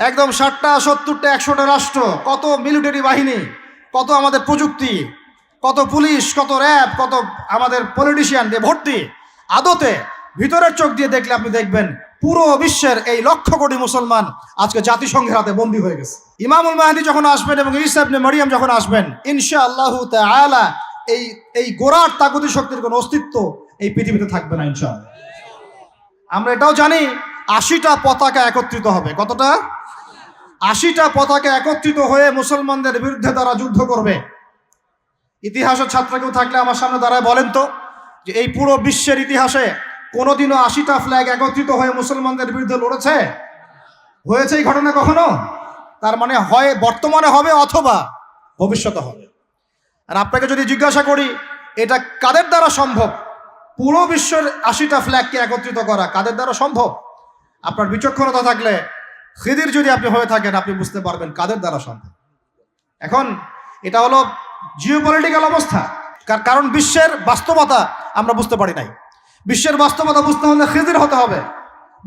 একদম 60টা 70টা 100টা রাষ্ট্র, কত মিলিটারি বাহিনী, কত আমাদের প্রযুক্তি, কত পুলিশ, কত র্যাব, কত আমাদের পলিটিশিয়ান দিয়ে ভর্তি। আদতে ভিতরের চোখ দিয়ে দেখলে আপনি দেখবেন পুরো বিশ্বের এই লক্ষ কোটি মুসলমান আজকে জাতিসংঘের হাতে বন্দী হয়ে গেছে। ইমামুল মাহদী যখন আসবেন এবং ঈসা ইবনে মারইয়াম যখন আসবেন, ইনশাআল্লাহু তাআলা এই গোড়ার তাগুতি শক্তির কোনো অস্তিত্ব এই পৃথিবীতে থাকবে না ইনশাআল্লাহ। আমরা এটাও জানি 80টা পতাকা একত্রিত হবে। কতটা? 80টা পতাকা একত্রিত হয়ে মুসলমানদের বিরুদ্ধে তারা যুদ্ধ করবে। ইতিহাসের ছাত্র কেউ থাকলে আমার সামনে দাঁড়ায় বলেন তো, যে এই পুরো বিশ্বের ইতিহাসে কোনোদিনও 80টা ফ্ল্যাগ একত্রিত হয়ে মুসলমানদের বিরুদ্ধে লড়েছে? হয়েছে এই ঘটনা কখনো? তার মানে হয় বর্তমানে হবে অথবা ভবিষ্যতে হবে। আর আপনাকে যদি জিজ্ঞাসা করি এটা কাদের দ্বারা সম্ভব, পুরো বিশ্বের 80টা ফ্ল্যাগকে একত্রিত করা কাদের দ্বারা সম্ভব? আপনার বিচক্ষণতা থাকলে, খিদির যদি আপনি হয়ে থাকেন, আপনি বুঝতে পারবেন কাদের দ্বারা সম্ভব। এখন এটা হলো জিওপলিটিক্যাল অবস্থা। কারণ বিশ্বের বাস্তবতা আমরা বুঝতে পারি নাই। বিশ্বের বাস্তবতা বুঝতে হলে খিজির হতে হবে।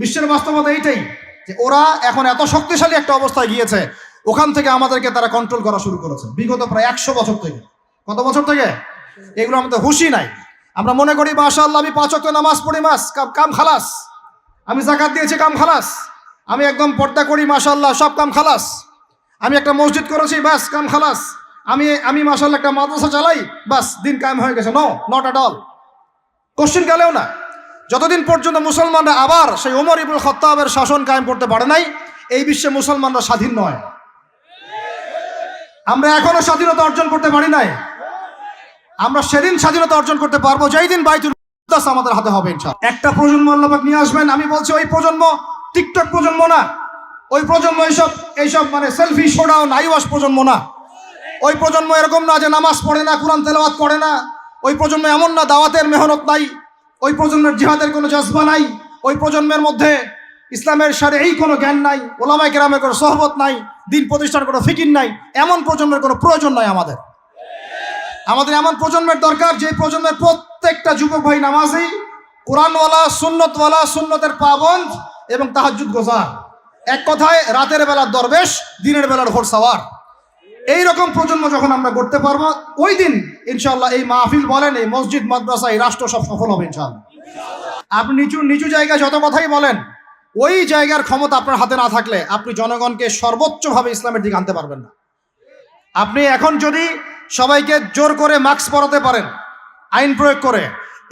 বিশ্বের বাস্তবতা এইটাই যে ওরা এখন এত শক্তিশালী একটা অবস্থায় গিয়েছে, ওখান থেকে আমাদেরকে তারা কন্ট্রোল করা শুরু করেছে বিগত প্রায় 100 বছর থেকে। কত বছর থেকে? এগুলো আমাদের হুঁশই নাই। আমরা মনে করি মাশাআল্লাহ আমি 5 ওয়াক্ত নামাজ পড়ি, কাম খালাস, আমি যাকাত দিয়েছি, কাম খালাস, আমি একদম পর্দা করি, মাশাআল্লাহ সব কাম খালাস, আমি একটা মসজিদ করেছি, বাস কাম খালাস, আমি মাশাআল্লাহ একটা মাদ্রাসা চালাই, বাস দিন কায়েম হয়ে গেছে। No, not at all. Question গেলেও না। যতদিন পর্যন্ত মুসলমানরা আবার সেই ওমর ইবনুল খাত্তাবের শাসন কায়েম করতে পারে নাই, এই বিশ্বে মুসলমানরা স্বাধীন নয়। আমরা এখনো স্বাধীনতা অর্জন করতে পারি নাই। আমরা সেদিন স্বাধীনতা অর্জন করতে পারবো যেই দিন বাইতুল মুকাদ্দাস আমাদের হাতে হবে ইনশাআল্লাহ। একটা প্রজন্ম আল্লাহ পাক নিয়ে আসবেন। আমি বলছি ওই প্রজন্ম টিকটক প্রজন্ম না, ওই প্রজন্ম এইসব মানে সেলফি শোডাউন আইওয়াশ প্রজন্ম না। ওই প্রজন্ম এরকম না যে নামাজ পড়ে না, কোরআন তেলাওয়াত করে না। ওই প্রজন্ম এমন না দাওয়াতের মেহনত নাই, ওই প্রজন্মের জিহাদের কোনো জজবা নাই, ওই প্রজন্মের মধ্যে ইসলামের শারঈ কোনো জ্ঞান নাই, ওলামায়ে কেরামের কোনো সোহবত নাই, দিন প্রতিষ্ঠার কোনো ফিকির নাই। এমন প্রজন্মের কোনো প্রয়োজন নাই আমাদের। এমন প্রজন্মের দরকার যে প্রজন্মের প্রত্যেকটা যুবক ভাই নামাজি, কোরআনওয়ালা, সুন্নতওয়ালা, সুন্নতের পাবন্দ এবং তাহাজ্জুদ গোজার। এক কথায় রাতের বেলার দরবেশ, দিনের বেলার ঘোড়সাওয়ার। এইরকম প্রজন্ম যখন আমরা করতে পারবো, ওই দিন ইনশাআল্লাহ এই মাহফিল বলেন, এই মসজিদ, মাদ্রাসা, এই রাষ্ট্র সব সফল হবে ইনশাআল্লাহ। আপনি নিচু জায়গায় যত কথাই বলেন, ওই জায়গার ক্ষমতা আপনার হাতে না থাকলে আপনি জনগণকে সর্বোচ্চভাবে ইসলামের দিকে আনতে পারবেন না। আপনি এখন যদি সবাইকে জোর করে মাস্ক পরাতে পারেন আইন প্রয়োগ করে,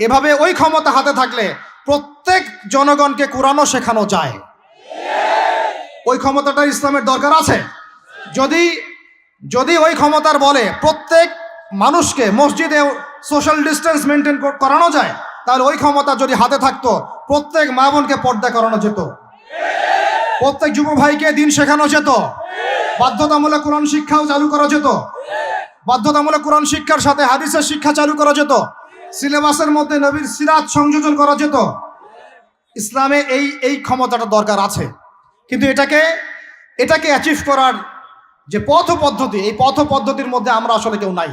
এভাবে ওই ক্ষমতা হাতে থাকলে প্রত্যেক জনগণকে কোরআনও শেখানো যায়। ওই ক্ষমতাটা ইসলামের দরকার আছে। যদি ওই ক্ষমতার বলে প্রত্যেক মানুষকে মসজিদে সোশ্যাল ডিস্টেন্স মেনটেন করানো যায়, তাহলে ওই ক্ষমতা যদি হাতে থাকতো প্রত্যেক মা বোনকে পর্দা করানো যেত, প্রত্যেক যুব ভাইকে দিন শেখানো যেত, বাধ্যতামূলক কোরআন শিক্ষাও চালু করা যেত, বাধ্যতামূলক কোরআন শিক্ষার সাথে হাদিসের শিক্ষা চালু করা যেত, সিলেবাসের মধ্যে নবীর সিরাত সংযোজন করা যেত। ইসলামে এই ক্ষমতাটা দরকার আছে। কিন্তু এটাকে অ্যাচিভ করার যে পথ পদ্ধতি, এই পথ পদ্ধতির মধ্যে আমরা আসলে কেউ নাই।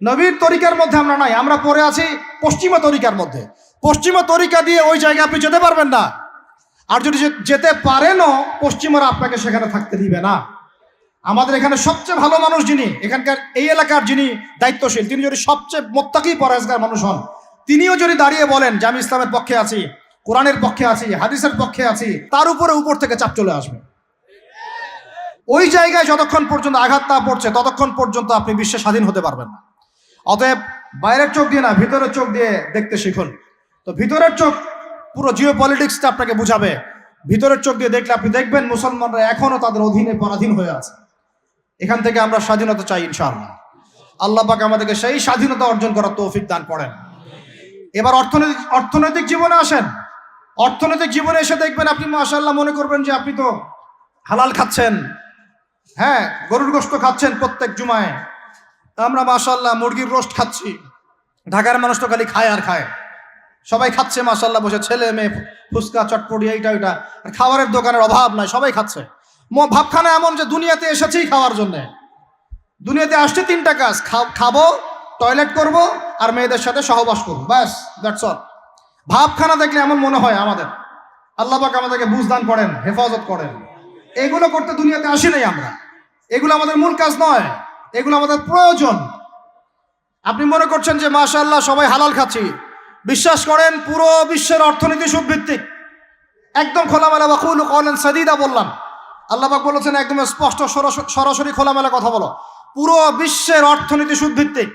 নবীর তরিকার মধ্যে আমরা নাই। আমরা পড়ে আছি পশ্চিমা তরিকার মধ্যে। পশ্চিমা তরিকা দিয়ে ওই জায়গায় আপনি যেতে পারবেন না। আর যদি যেতে পারেনও, পশ্চিমারা আপনাকে সেখানে থাকতে দিবে না। আমাদের এখানে সবচেয়ে ভালো মানুষ যিনি, এখানকার এই এলাকার যিনি দায়িত্বশীল, তিনি যদি সবচেয়ে মোত্তাকি পরহেজগার মানুষ হন, তিনিও যদি দাঁড়িয়ে বলেন যে আমি ইসলামের পক্ষে আছি, কোরআনের পক্ষে আছি, হাদিসের পক্ষে আছি, তার উপর থেকে চাপ চলে আসবে। ওই জায়গায় যতক্ষণ পর্যন্ত আঘাত না পড়ছে, ততক্ষণ পর্যন্ত আপনি বিশ্বে স্বাধীন হতে পারবেন না। অতএব বাইরের চোখ দিয়ে না, ভিতরের চোখ দিয়ে দেখতে শিখুন। তো ভিতরের চোখ পুরো জিও পলিটিক্সটা আপনাকে বুঝাবে। ভিতরের চোখ দিয়ে দেখলে আপনি দেখবেন মুসলমানরা এখনো তাদের অধীনে পরাধীন হয়ে আছে। এখান থেকে আমরা স্বাধীনতা চাই ইনশাআল্লাহ। আল্লাহ পাক আমাদেরকে সেই স্বাধীনতা অর্জন করার তৌফিক দান করেন। এবার অর্থনৈতিক জীবনে আসেন। অর্থনৈতিক জীবনে এসে দেখবেন আপনি মাশাআল্লাহ মনে করবেন যে আপনি তো হালাল খাচ্ছেন, হ্যাঁ গরুর গোশত খাচ্ছেন প্রত্যেক জুমায়। আমরা মাশাআল্লাহ মুরগির রোস্ট খাচ্ছি। ঢাকার মানুষ তো খালি খায় আর খায়, সবাই খাচ্ছে মাশাআল্লাহ বসে, ছেলে মেয়ে, ফুচকা, চটপটি, এইটা ওইটা। আর খাবারের দোকানের অভাব নাই, সবাই খাচ্ছে। ভাবখানা এমন যে দুনিয়াতে এসেছেই খাওয়ার জন্যে। দুনিয়াতে আসছে 3টা কাজ, খাবো, টয়লেট করব, আর মেয়েদের সাথে সহবাস করবো, ব্যাস, দ্যাটস অল। ভাবখানা দেখলে এমন মনে হয় আমাদের। আল্লাহ পাক আমাদেরকে বুঝদান করেন, হেফাজত করেন। এগুলো করতে দুনিয়াতে আসি নাই আমরা। এগুলো আমাদের মূল কাজ নয়, এগুলো আমাদের প্রয়োজন। আপনি মনে করছেন যে মাশাআল্লাহ সবাই হালাল খাচ্ছি, বিশ্বাস করেন পুরো বিশ্বের অর্থনীতি সুদভিত্তিক। একদম খোলামেলা ওয়াকুলু কওলান সাদীদা বললাম। আল্লাহ পাক বলেছেন একদম স্পষ্ট সরাসরি খোলামেলা কথা বলো। পুরো বিশ্বের অর্থনীতি সুদভিত্তিক।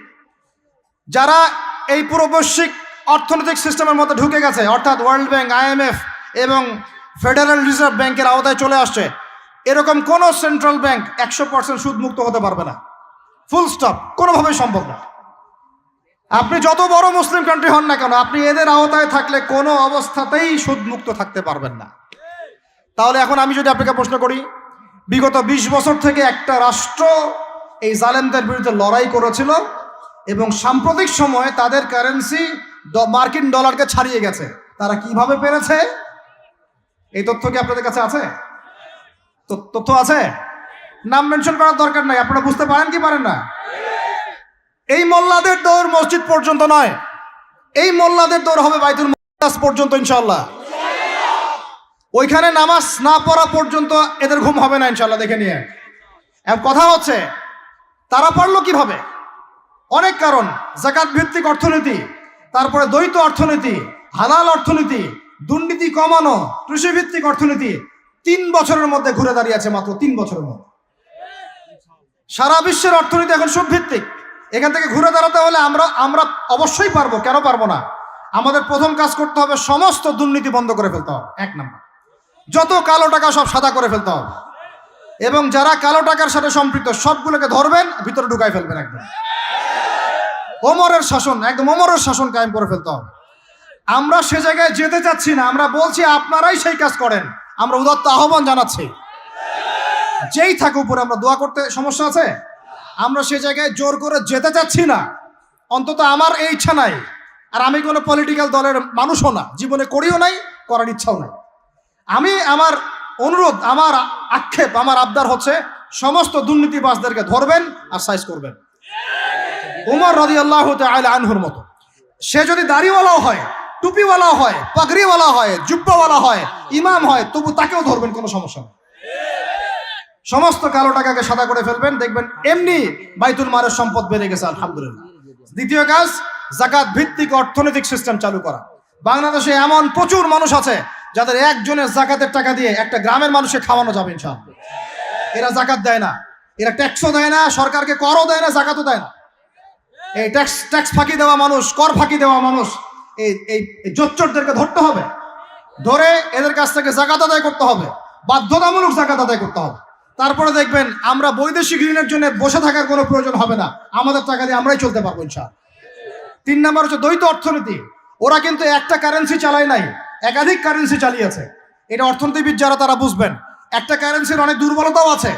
যারা এই পুরো বৈশ্বিক অর্থনৈতিক সিস্টেমের মধ্যে ঢুকে গেছে, অর্থাৎ ওয়ার্ল্ড ব্যাংক, IMF এবং ফেডারেল রিজার্ভ ব্যাংকের আওতায় চলে আসছে, এরকম কোনো সেন্ট্রাল ব্যাংক 100% সুদমুক্ত হতে পারবে না। ফুল স্টপ, কোনোভাবেই সম্ভব না। আপনি যত বড় মুসলিম কান্ট্রি হন না কেন, আপনি এদের আওতায় থাকলে কোনো অবস্থাতেই সুদমুক্ত থাকতে পারবেন না। তাহলে এখন আমি যদি আপনাকে প্রশ্ন করি, বিগত 20 বছর থেকে একটা রাষ্ট্র এই জালেমদের বিরুদ্ধে লড়াই করেছিল এবং সাম্প্রতিক সময়ে তাদের কারেন্সি মার্কিন ডলারকে ছাড়িয়ে গেছে। তারা কিভাবে পেরেছে? এই তথ্য কি আপনাদের কাছে আছে? তথ্য আছে? নাম মেনশন করার দরকার নাই, আপনারা বুঝতে পারেন কি পারেন না? এই মোল্লাদের দৌড় মসজিদ পর্যন্ত নয়, এই মোল্লাদের দৌড় হবে বাইতুল মুকাদ্দাস পর্যন্ত ইনশাআল্লাহ। ওইখানে নামাজ না পড়া পর্যন্ত এদের ঘুম হবে না ইনশাআল্লাহ। দেখে নিয়ে এখন কথা হচ্ছে তারা পারলো কিভাবে? অনেক কারণ, যাকাত ভিত্তিক অর্থনীতি, তারপরে দ্বৈত অর্থনীতি, হালাল অর্থনীতি, দুর্নীতি কমানো, কৃষিভিত্তিক অর্থনীতি 3 বছরের মধ্যে ঘুরে দাঁড়িয়েছে, মাত্র 3 বছরের মধ্যে। সারা বিশ্বের অর্থনীতি এখন সুদ ভিত্তিক। এখান থেকে ঘুরে দাঁড়াতে হলে আমরা অবশ্যই পারবো, কেন পারবো না? আমাদের প্রথম কাজ করতে হবে সমস্ত দুর্নীতি বন্ধ করে ফেলতে হবে। 1 নম্বর, যত কালো টাকা সব সাদা করে ফেলতে হবে, এবং যারা কালো টাকার সাথে সম্পৃক্ত সবগুলোকে ধরবেন, ভিতরে ঢুকাই ফেলবেন। একদম ওমরের শাসন, একদম ওমরের শাসন কায়েম করে ফেলতে হবে। আমরা সে জায়গায় যেতে চাচ্ছি না, আমরা বলছি আপনারাই সেই কাজ করেন। আমরা উদাত্ত আহ্বান জানাচ্ছি, যেই থাকে উপরে, আমরা দোয়া করতে সমস্যা আছে? আমরা সে জায়গায় জোর করে যেতে চাচ্ছি না, অন্তত আমার এই ইচ্ছা নাই। আর আমি কোনো পলিটিক্যাল দলের মানুষও না, জীবনে করিও নাই, করার ইচ্ছাও নাই। আমি আমার অনুরোধ, আমার আক্ষেপ, আমার আবদার হচ্ছে সমস্ত দুর্নীতিবাজদেরকে ধরবেন আর সাইজ করবেন। উমর রাদিয়াল্লাহু তাআলা আনহুর মতো সে যদি দাড়িওয়ালাও হয়, টুপিওয়ালাও হয়, পাগড়িওয়ালা হয়, জুব্বাওয়ালা হয়, ইমাম হয়, তবু তাকেও ধরবেন, কোনো সমস্যা নেই। সমস্ত কালো টাকাকে সাদা করে ফেলবেন, দেখবেন এমনি বাইতুল মালের সম্পদ বেড়ে গেছে আলহামদুলিল্লাহ। দ্বিতীয় কাজ, যাকাত ভিত্তিক অর্থনৈতিক সিস্টেম চালু করা। বাংলাদেশে এমন প্রচুর মানুষ আছে যাদের একজনের যাকাতের টাকা দিয়ে একটা গ্রামের মানুষকে খাওয়ানো যাবে ইনশাআল্লাহ। এরা যাকাত দেয় না, এরা ট্যাক্সও দেয় না, সরকারকে করও দেয় না, যাকাতও দেয় না। এই ট্যাক্স ফাঁকি দেওয়া মানুষ, কর ফাঁকি দেওয়া মানুষ, এই জোচ্চোরদেরকে ধরতে হবে, ধরে এদের কাছ থেকে যাকাত আদায় করতে হবে, বাধ্যতামূলক যাকাত আদায় করতে হবে। তারপরে দেখবেন আমরা বৈদেশিক ঋণের জন্য বসে থাকার কোনো প্রয়োজন হবে না, আমাদের টাকা দিয়ে আমরাই চলতে পারবো ইনশাআল্লাহ। 3 নম্বর হচ্ছে দ্বৈত অর্থনীতি। ওরা কিন্তু একটা কারেন্সি চালায় নাই, একাধিক কারেন্সি চালিয়েছে। এটা অর্থনীতিবিদ যারা তারা বুঝবেন। একটা কারেন্সির অনেক দুর্বলতাও আছে,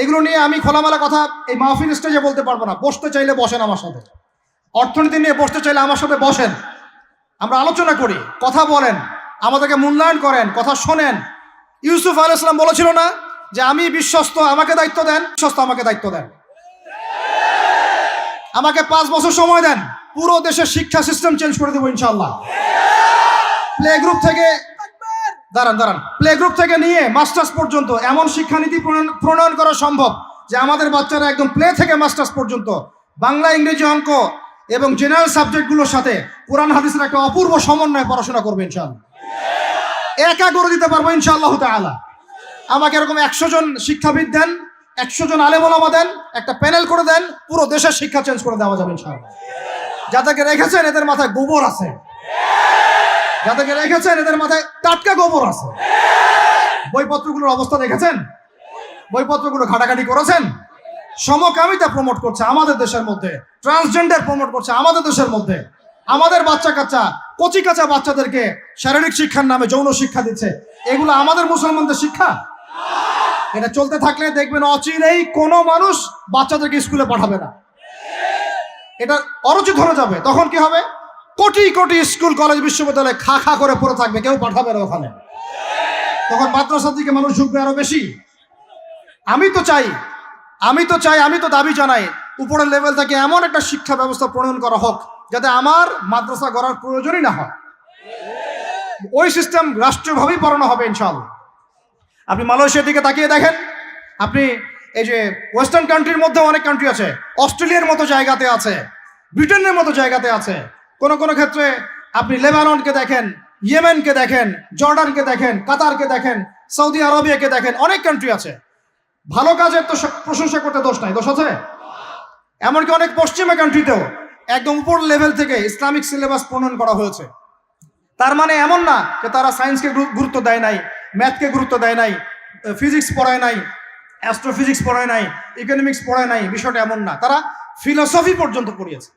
এগুলো নিয়ে আমি খোলামেলা কথা এই মাহফিল স্টেজে বলতে পারবো না। বসতে চাইলে বসেন আমার সাথে, অর্থনীতি নিয়ে বসতে চাইলে আমার সাথে বসেন, আমরা আলোচনা করি, কথা বলেন, আমাদেরকে মূল্যায়ন করেন, কথা শোনেন। ইউসুফ আলাইহিস সালাম বলেছিল না যে আমি বিশ্বস্ত, আমাকে দায়িত্ব দেন, বিশ্বস্ত আমাকে দায়িত্ব দেন, আমাকে 5 বছর সময় দেন, পুরো দেশের শিক্ষা সিস্টেম চেঞ্জ করে দেবো ইনশাআল্লাহ। প্লে গ্রুপ থেকে প্লে গ্রুপ থেকে নিয়ে মাস্টার্স পর্যন্ত এমন শিক্ষানীতি প্রণয়ন করা সম্ভব যে আমাদের বাচ্চারা একদম প্লে থেকে মাস্টার্স পর্যন্ত বাংলা, ইংরেজি, অঙ্ক এবং জেনারেল সাবজেক্টগুলোর সাথে কোরআন হাদিসের একটা অপূর্ব সমন্বয়ে পড়াশোনা করবে ইনশাআল্লাহ। একা করে দিতে পারবো ইনশাআল্লাহ তাআলা। আমাকে এরকম 100 জন শিক্ষাবিদ দেন, 100 জন আলেম ওলামা দেন, একটা প্যানেল করে দেন, পুরো দেশের শিক্ষা চেঞ্জ করে দেওয়া যাবে ইনশাআল্লাহ। যাদেরকে রেখেছেন এদের মাথায় গোবর আছে, যাদেরকে রেখেছেন এদের মাথায় টাটকা গোবর আছে। বইপত্রগুলোর অবস্থা দেখেছেন? বইপত্রগুলো ঘাটাঘাটি করেছেন? সমকামিতা প্রমোট করছে আমাদের দেশের মধ্যে, ট্রান্সজেন্ডার প্রমোট করছে আমাদের দেশের মধ্যে, আমাদের বাচ্চা কাচ্চা, কচি কাঁচা বাচ্চাদেরকে শারীরিক শিক্ষার নামে যৌন শিক্ষা দিচ্ছে। এগুলো আমাদের মুসলমানদের শিক্ষা? এটা চলতে থাকলে দেখবেন অচিরেই কোনো মানুষ বাচ্চাদেরকে স্কুলে পাঠাবে না, এটা অরুচি ধরে যাবে। তখন কি হবে? কোটি কোটি স্কুল, কলেজ, বিশ্ববিদ্যালয় খা খা করে পড়ে থাকবে, কেউ পাঠাবে না ওখানে। তখন মাদ্রাসার দিকে মানুষ ঝুঁকবে আরো বেশি। আমি তো দাবি জানাই উপরের লেভেল থেকে এমন একটা শিক্ষা ব্যবস্থা প্রণয়ন করা হোক যাতে আমার মাদ্রাসা গড়ার প্রয়োজনই না হয়। ওই সিস্টেম রাষ্ট্রীয়ভাবেই পড়ানো হবে ইনশাআল্লাহ। আপনি মালয়েশিয়ার দিকে তাকিয়ে দেখেন, আপনি এই যে ওয়েস্টার্ন কান্ট্রির মধ্যে অনেক কান্ট্রি আছে, অস্ট্রেলিয়ার মতো জায়গাতে আছে, ব্রিটেনের মতো জায়গাতে আছে, কোনো কোনো ক্ষেত্রে আপনি লেবাননকে দেখেন, ইয়েমেনকে দেখেন, জর্ডানকে দেখেন, কাতারকে দেখেন, সৌদি আরবিয়াকে দেখেন, অনেক কান্ট্রি আছে। ভালো কাজের তো প্রশংসা করতে দোষ নাই, দোষ আছে? এমনকি অনেক পশ্চিমা কান্ট্রিতেও একদম উপর লেভেল থেকে ইসলামিক সিলেবাস প্রণয়ন করা হয়েছে। তার মানে এমন না যে তারা সায়েন্সকে গুরুত্ব দেয় নাই, ম্যাথকে গুরুত্ব দেয় নাই, ফিজিক্স পড়ায় নাই, অ্যাস্ট্রোফিজিক্স পড়ায় নাই, ইকোনমিক্স পড়ায় নাই, বিষয়টা এমন না। তারা ফিলোসফি পর্যন্ত পড়িয়েছে।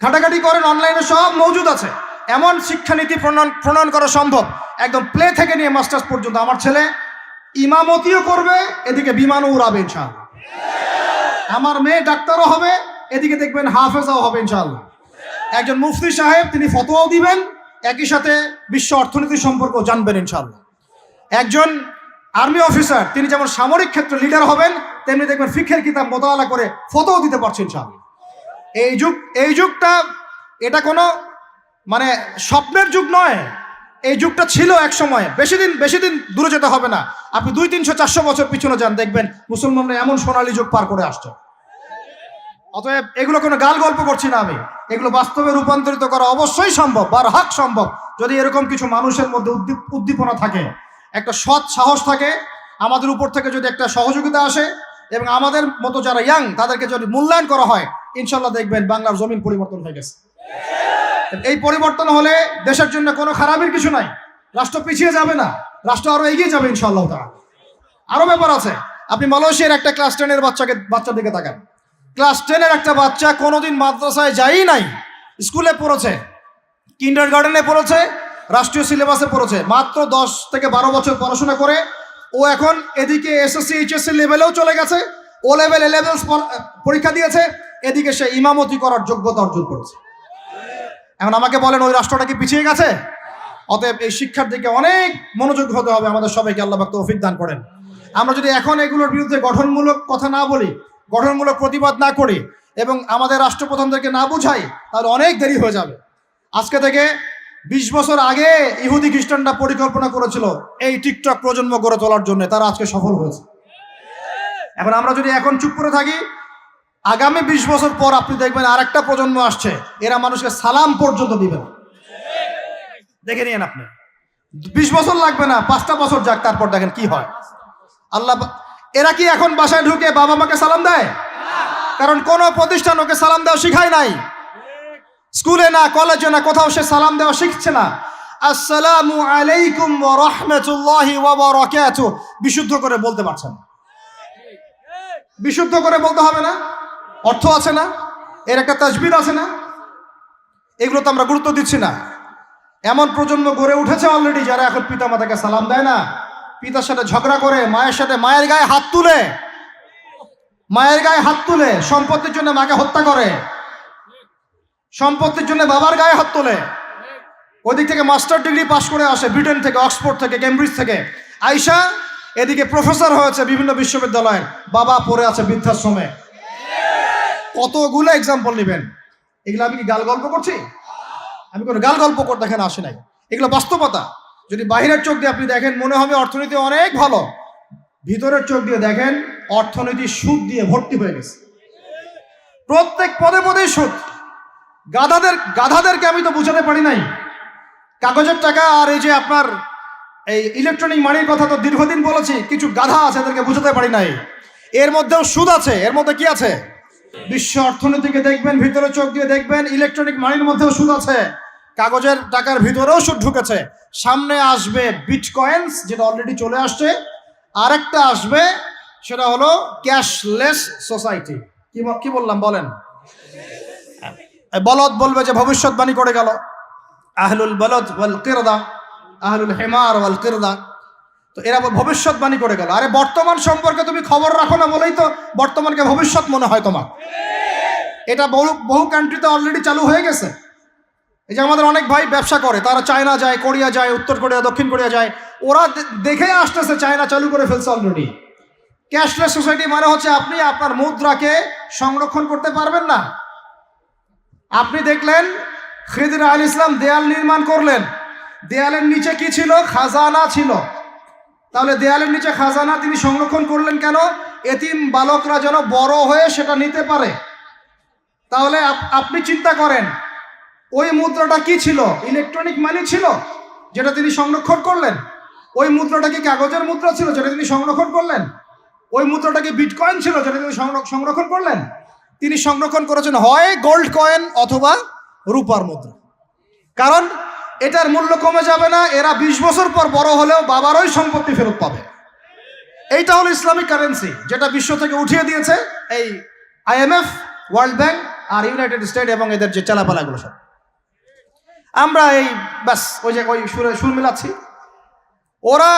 ঘাটাঘাটি করেন, অনলাইনে সব মজুদ আছে। এমন শিক্ষানীতি প্রণয়ন করা সম্ভব, একদম প্লে থেকে নিয়ে মাস্টার্স পর্যন্ত। আমার ছেলে ইমামতিও করবে, এদিকে বিমানও উড়াবে ইনশাআল্লাহ। আমার মেয়ে ডাক্তারও হবে, এদিকে দেখবেন হাফেজাও হবে ইনশাআল্লাহ। একজন মুফতি সাহেব, তিনি ফতোয়াও দিবেন, একই সাথে বিশ্ব অর্থনীতি সম্পর্ক জানবেন ইনশাআল্লাহ। একজন আর্মি অফিসার, তিনি যেমন সামরিক ক্ষেত্রে লিডার হবেন, তেমনি দেখবেন ফিকহের কিতাব মোতালা করে ফতোয়া দিতে পারছেন ইনশাআল্লাহ। এই যুগটা এটা কোনো মানে স্বপ্নের যুগ নয়। এই যুগটা ছিল এক সময়। বেশি দিন দূরে যেতে হবে না, আপনি 200-300-400 বছর পিছনে যান, দেখবেন মুসলমানরা এমন সোনালী যুগ পার করে আসছে। অতএব এগুলো কোনো গাল গল্প করছি না আমি, এগুলো বাস্তবে রূপান্তরিত করা অবশ্যই সম্ভব, বারহাক সম্ভব, যদি এরকম কিছু মানুষের মধ্যে উদ্দীপনা থাকে, একটা সৎ সাহস থাকে, আমাদের উপর থেকে যদি একটা সহযোগিতা আসে এবং আমাদের মতো যারা ইয়াং তাদেরকে যদি মূল্যায়ন করা হয়, ইনশাল্লাহ দেখবেন বাংলার জমিন পরিবর্তন হয়ে গেছে। এই পরিবর্তন হলে দেশের জন্য কোনো খারাপের কিছু নাই, রাষ্ট্র পিছিয়ে যাবে না, রাষ্ট্র আরো এগিয়ে যাবে ইনশাআল্লাহ তাআলা। আরো ব্যাপার আছে, আপনি মালয়েশিয়ার একটা ক্লাস 10-এর বাচ্চার দিকে তাকান। ক্লাস 10-এর একটা বাচ্চা কোনোদিন মাদ্রাসায় যায়ই নাই, স্কুলে পড়েছে, কিন্ডারগার্টেনে পড়েছে, রাষ্ট্রীয় সিলেবাসে পড়েছে, মাত্র 10 থেকে 12 বছর পড়াশোনা করে ও এখন এদিকে এসএসসি এইচএসসি লেভেলেও চলে গেছে, ও লেভেল এ লেভেল পরীক্ষা দিয়েছে, এদিকে সে ইমামতি করার যোগ্যতা অর্জন করেছে। এখন আমাকে বলেন ওই রাষ্ট্রটা কি পিছিয়ে গেছে? অতএব এই শিক্ষার দিকে অনেক মনোযোগ হতে হবে আমাদের সবাইকে, আল্লাহ পাক তৌফিক দান করেন। আমরা যদি এখন এগুলোর বিরুদ্ধে গঠনমূলক কথা না বলি, গঠনমূলক প্রতিবাদ না করি এবং আমাদের রাষ্ট্রপ্রধানদেরকে না বুঝাই, তাহলে অনেক দেরি হয়ে যাবে। আজকে থেকে 20 বছর আগে ইহুদি খ্রিস্টানরা পরিকল্পনা করেছিল এই টিকটক প্রজন্ম গড়ে তোলার জন্য, তারা আজকে সফল হয়েছে। এখন আমরা যদি এখন চুপ করে থাকি, আগামী 20 বছর পর আপনি দেখবেন আরেকটা প্রজন্ম আসছে, এরা মানুষকে সালাম পর্যন্ত দিবে না। দেখে নিয়েন আপনি, 20 বছর লাগবে না, 5টা বছর যাক, তারপর দেখেন কি হয়। আল্লাহ, এরা কি এখন বাসায় ঢুকে বাবা মাকে সালাম দেয়? কারণ কোন প্রতিষ্ঠান ওকে সালাম দেওয়া শিখায় নাই, স্কুলে না, কলেজে না, কোথাও সে সালাম দেওয়া শিখছে না। আসসালামু আলাইকুম ওয়া রাহমাতুল্লাহি ওয়া বারাকাতুহু বিশুদ্ধ করে বলতে পারছেন না, বিশুদ্ধ করে বলতে হবে না, অর্থ আছে না, এর একটা তাজবির আছে না, এগুলো তো আমরা গুরুত্ব দিচ্ছি না। এমন প্রজন্ম গড়ে উঠেছে অলরেডি যারা এখন পিতা মাতাকে সালাম দেয় না, পিতার সাথে ঝগড়া করে, মায়ের সাথে, মায়ের গায়ে হাত তুলে, মায়ের গায়ে হাত তুলে, সম্পত্তির জন্য মাকে হত্যা করে, সম্পত্তির জন্য বাবার গায়ে হাত তোলে। ওদিক থেকে মাস্টার ডিগ্রি পাশ করে আসে ব্রিটেন থেকে, অক্সফোর্ড থেকে, কেমব্রিজ থেকে আইসা এদিকে প্রফেসর হয়েছে বিভিন্ন বিশ্ববিদ্যালয়ে, বাবা পড়ে আছে বৃদ্ধাশ্রমে। কতগুলো এক্সাম্পল নেবেন। এগুলো আমি কি গাল গল্প করছি? আমি কোনো গাল গল্প করতে এখানে আসি নাই, এগুলো বাস্তবতা। যদি বাহিরের চোখ দিয়ে আপনি দেখেন মনে হবে অর্থনীতি অনেক ভালো, ভিতরের চোখ দিয়ে দেখেন অর্থনীতি সুদ দিয়ে ভর্তি হয়ে গেছে, প্রত্যেক পদে পদেই সুদ। গাধাদেরকে আমি তো বুঝাতে পারি নাই, কাগজের টাকা আর এই যে আপনার এই ইলেকট্রনিক মানির কথা তো দীর্ঘদিন বলেছি, কিছু গাধা আছে এদেরকে বুঝাতে পারি নাই। এর মধ্যেও সুদ আছে, এর মধ্যে কি আছে? বিশ্ব অর্থনীতিকে দেখবেন, ভিতরে চোখ দিয়ে দেখবেন ইলেকট্রনিক মানির মধ্যেও সুদ আছে, কাগজের টাকার ভিতরেও সুদ ঢুকেছে। সামনে আসবে বিটকয়েন্স, যেটা অলরেডি চলে আসছে, আরেকটা আসবে, সেটা হলো ক্যাশলেস সোসাইটি। কি বললাম বলেন? বলদ বলবে যে ভবিষ্যৎবাণী করে গেল, আহলুল বলদ ওয়াল কিরদা, আহলুল হিমার ওয়াল কিরদা, তো এরা ভবিষ্যৎবাণী করে গেল। আরে বর্তমান সম্পর্কে তুমি খবর রাখো না বলেই তো বর্তমানকে ভবিষ্যৎ মনে হয় তোমার। এটা বহু কান্ট্রিতে অলরেডি চালু হয়ে গেছে। এই যে আমাদের অনেক ভাই ব্যবসা করে, তারা চায়না যায়, কোরিয়া যায়, উত্তর কোরিয়া, দক্ষিণ কোরিয়া যায়, ওরা দেখে আসতেছে চায়না চালু করে ফেলছে অলরেডি। ক্যাশলেস সোসাইটি মানে হচ্ছে আপনি আপনার মুদ্রাকে সংরক্ষণ করতে পারবেন না। আপনি দেখলেন খিদির আলাইহিস সালাম দেয়াল নির্মাণ করলেন, দেয়ালের নিচে কি ছিল? খাজানা ছিল। তাহলে দেয়ালের নিচে খাজানা তিনি সংরক্ষণ করলেন কেন? এতিম বালকরা যেন বড় হয়ে সেটা নিতে পারে। তাহলে আপনি চিন্তা করেন ওই মুদ্রাটা কি ছিল? ইলেকট্রনিক মানি ছিল যেটা তিনি সংরক্ষণ করলেন। ওই মুদ্রাটা কি কাগজের মুদ্রা ছিল যেটা তিনি সংরক্ষণ করলেন? ওই মুদ্রাটা কি বিটকয়েন ছিল যেটা তিনি সংরক্ষণ করলেন? তিনি সংরক্ষণ করেছেন হয় গোল্ড কয়েন অথবা রূপার মুদ্রা। কারণ এটার মূল্য কমে যাবে না, এরা 20 বছর পর বড় হলেও বাবারই সম্পত্তি ফেরত পাবে। এইটা হলো ইসলামিক কারেন্সি, যেটা বিশ্ব থেকে উঠিয়ে দিয়েছে এই IMF, ওয়ার্ল্ড ব্যাংক আর ইউনাইটেড স্টেট এবং এদের যে চালাপালাগুলো সব। আমরা এই ব্যাস ওই সুর মিলাচ্ছি। ওরা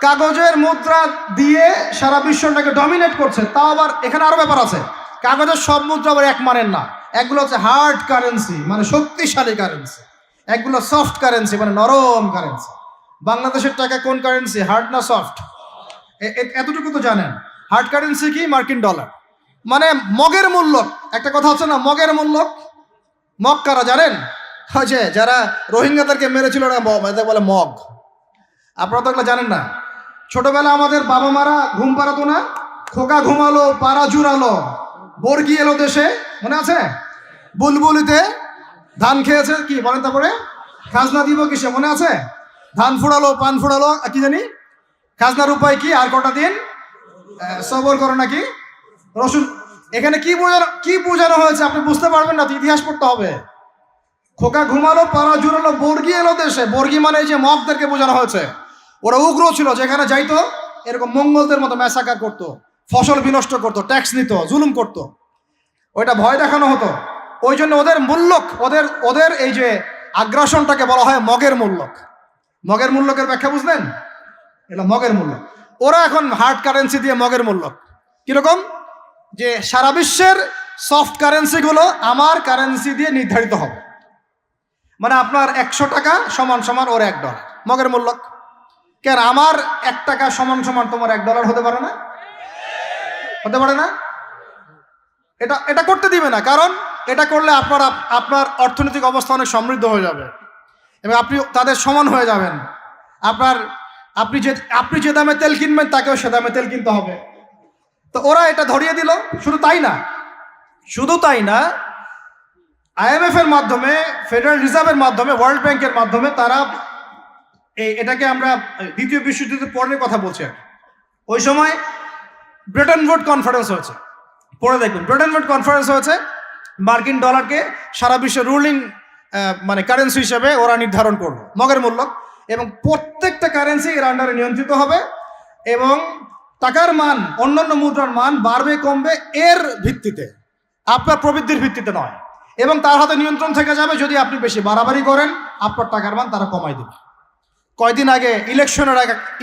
কাগজের মুদ্রা দিয়ে সারা বিশ্বটাকে ডমিনেট করছে। তাও আবার এখানে আরো ব্যাপার আছে, কাগজের সব মুদ্রা আবার এক মানের না। একগুলো হচ্ছে হার্ড কারেন্সি, মানে শক্তিশালী কারেন্সি, একগুলো সফট কারেন্সি, মানে নরম কারেন্সি। বাংলাদেশের টাকা কোন কারেন্সি, হার্ড না সফট? এতটুকু তো জানেন। হার্ড কারেন্সি কি? মার্কিন ডলার। মানে মগের মূল্য, একটা কথা হচ্ছে না, মগের মূল্য। মগ কারা জানেন? ওই যে যারা রোহিঙ্গাদেরকে মেরেছিল এদের বলে মগ। আপনারা তো এগুলো জানেন না। ছোটবেলা আমাদের বাবা মারা ঘুম পাড়াতো না, খোকা ঘুমালো পাড়া জুড়ালো বর্গি এলো দেশে, মনে আছে? বুলবুলিতে ধান খেয়েছে, কি বলেন তারপরে খাজনা দিব কিসে, মনে আছে? ধান ফুড়ালো পান ফুড়ালো, কি জানি খাজনার উপায় কি, আর কটা দিন সবর করো নাকি রসুন। এখানে কি বোঝানো হয়েছে আপনি বুঝতে পারবেন না, তো ইতিহাস পড়তে হবে। খোকা ঘুমালো পাড়া জুড়ালো বর্গি এলো দেশে, বর্গি মানে এই যে মগদেরকে বোঝানো হয়েছে। ওরা উগ্র ছিল, যেখানে যাইতো এরকম মঙ্গলদের মতো ম্যাসাকার করতো, ফসল বিনষ্ট করতো, ট্যাক্স নিত, জুলুম করতো, ওইটা ভয় দেখানো হতো। ওই জন্য ওদের মূল্যক, ওদের এই যে আগ্রাসনটাকে বলা হয় মগের মূল্যক। মগের মূল্যকের ব্যাখ্যা বুঝলেন? এটা মগের মূল্য। ওরা এখন হার্ড কারেন্সি দিয়ে মগের মূল্যক। কিরকম? যে সারা বিশ্বের সফট কারেন্সিগুলো আমার কারেন্সি দিয়ে নির্ধারিত হবে, মানে আপনার 100 টাকা সমান সমান ওর $1, মগের মূল্যক। কেন আমার 1 টাকা সমান সমান তোমার $1 হতে পারে না? হতে পারে না? এটা করতে দিবে না, কারণ এটা করলে আপনার অর্থনৈতিক অবস্থা অনেক সমৃদ্ধ হয়ে যাবে এবং আপনি তাদের সমান হয়ে যাবেন। আপনি যে দামে তেল কিনবেন তাকেও সে দামে তেল কিনতে হবে। তো ওরা এটা ধরিয়ে দিল। শুধু তাই না, IMF এর মাধ্যমে, ফেডারেল রিজার্ভের মাধ্যমে, ওয়ার্ল্ড ব্যাংকের মাধ্যমে তারা এটাকে আমরা দ্বিতীয় বিশ্বযুদ্ধের পরের কথা বলছি। ওই সময় ব্রেটন উড কনফারেন্স হয়েছে, পরে দেখবেন ব্রেটন উড কনফারেন্স হয়েছে। মার্কিন ডলারকে সারা বিশ্বের রুলিং মানে কারেন্সি হিসেবে ওরা নির্ধারণ করলো, মগের মূল্য, এবং প্রত্যেকটা কারেন্সি এর আন্ডারে নিয়ন্ত্রিত হবে এবং টাকার মান, অন্যান্য মুদ্রার মান বাড়বে কমবে এর ভিত্তিতে, আপনার প্রবৃদ্ধির ভিত্তিতে নয়। এবং তার হাতে নিয়ন্ত্রণ থেকে যাবে, যদি আপনি বেশি বাড়াবাড়ি করেন আপনার টাকার মান তারা কমাই দেবে। কয়দিন আগে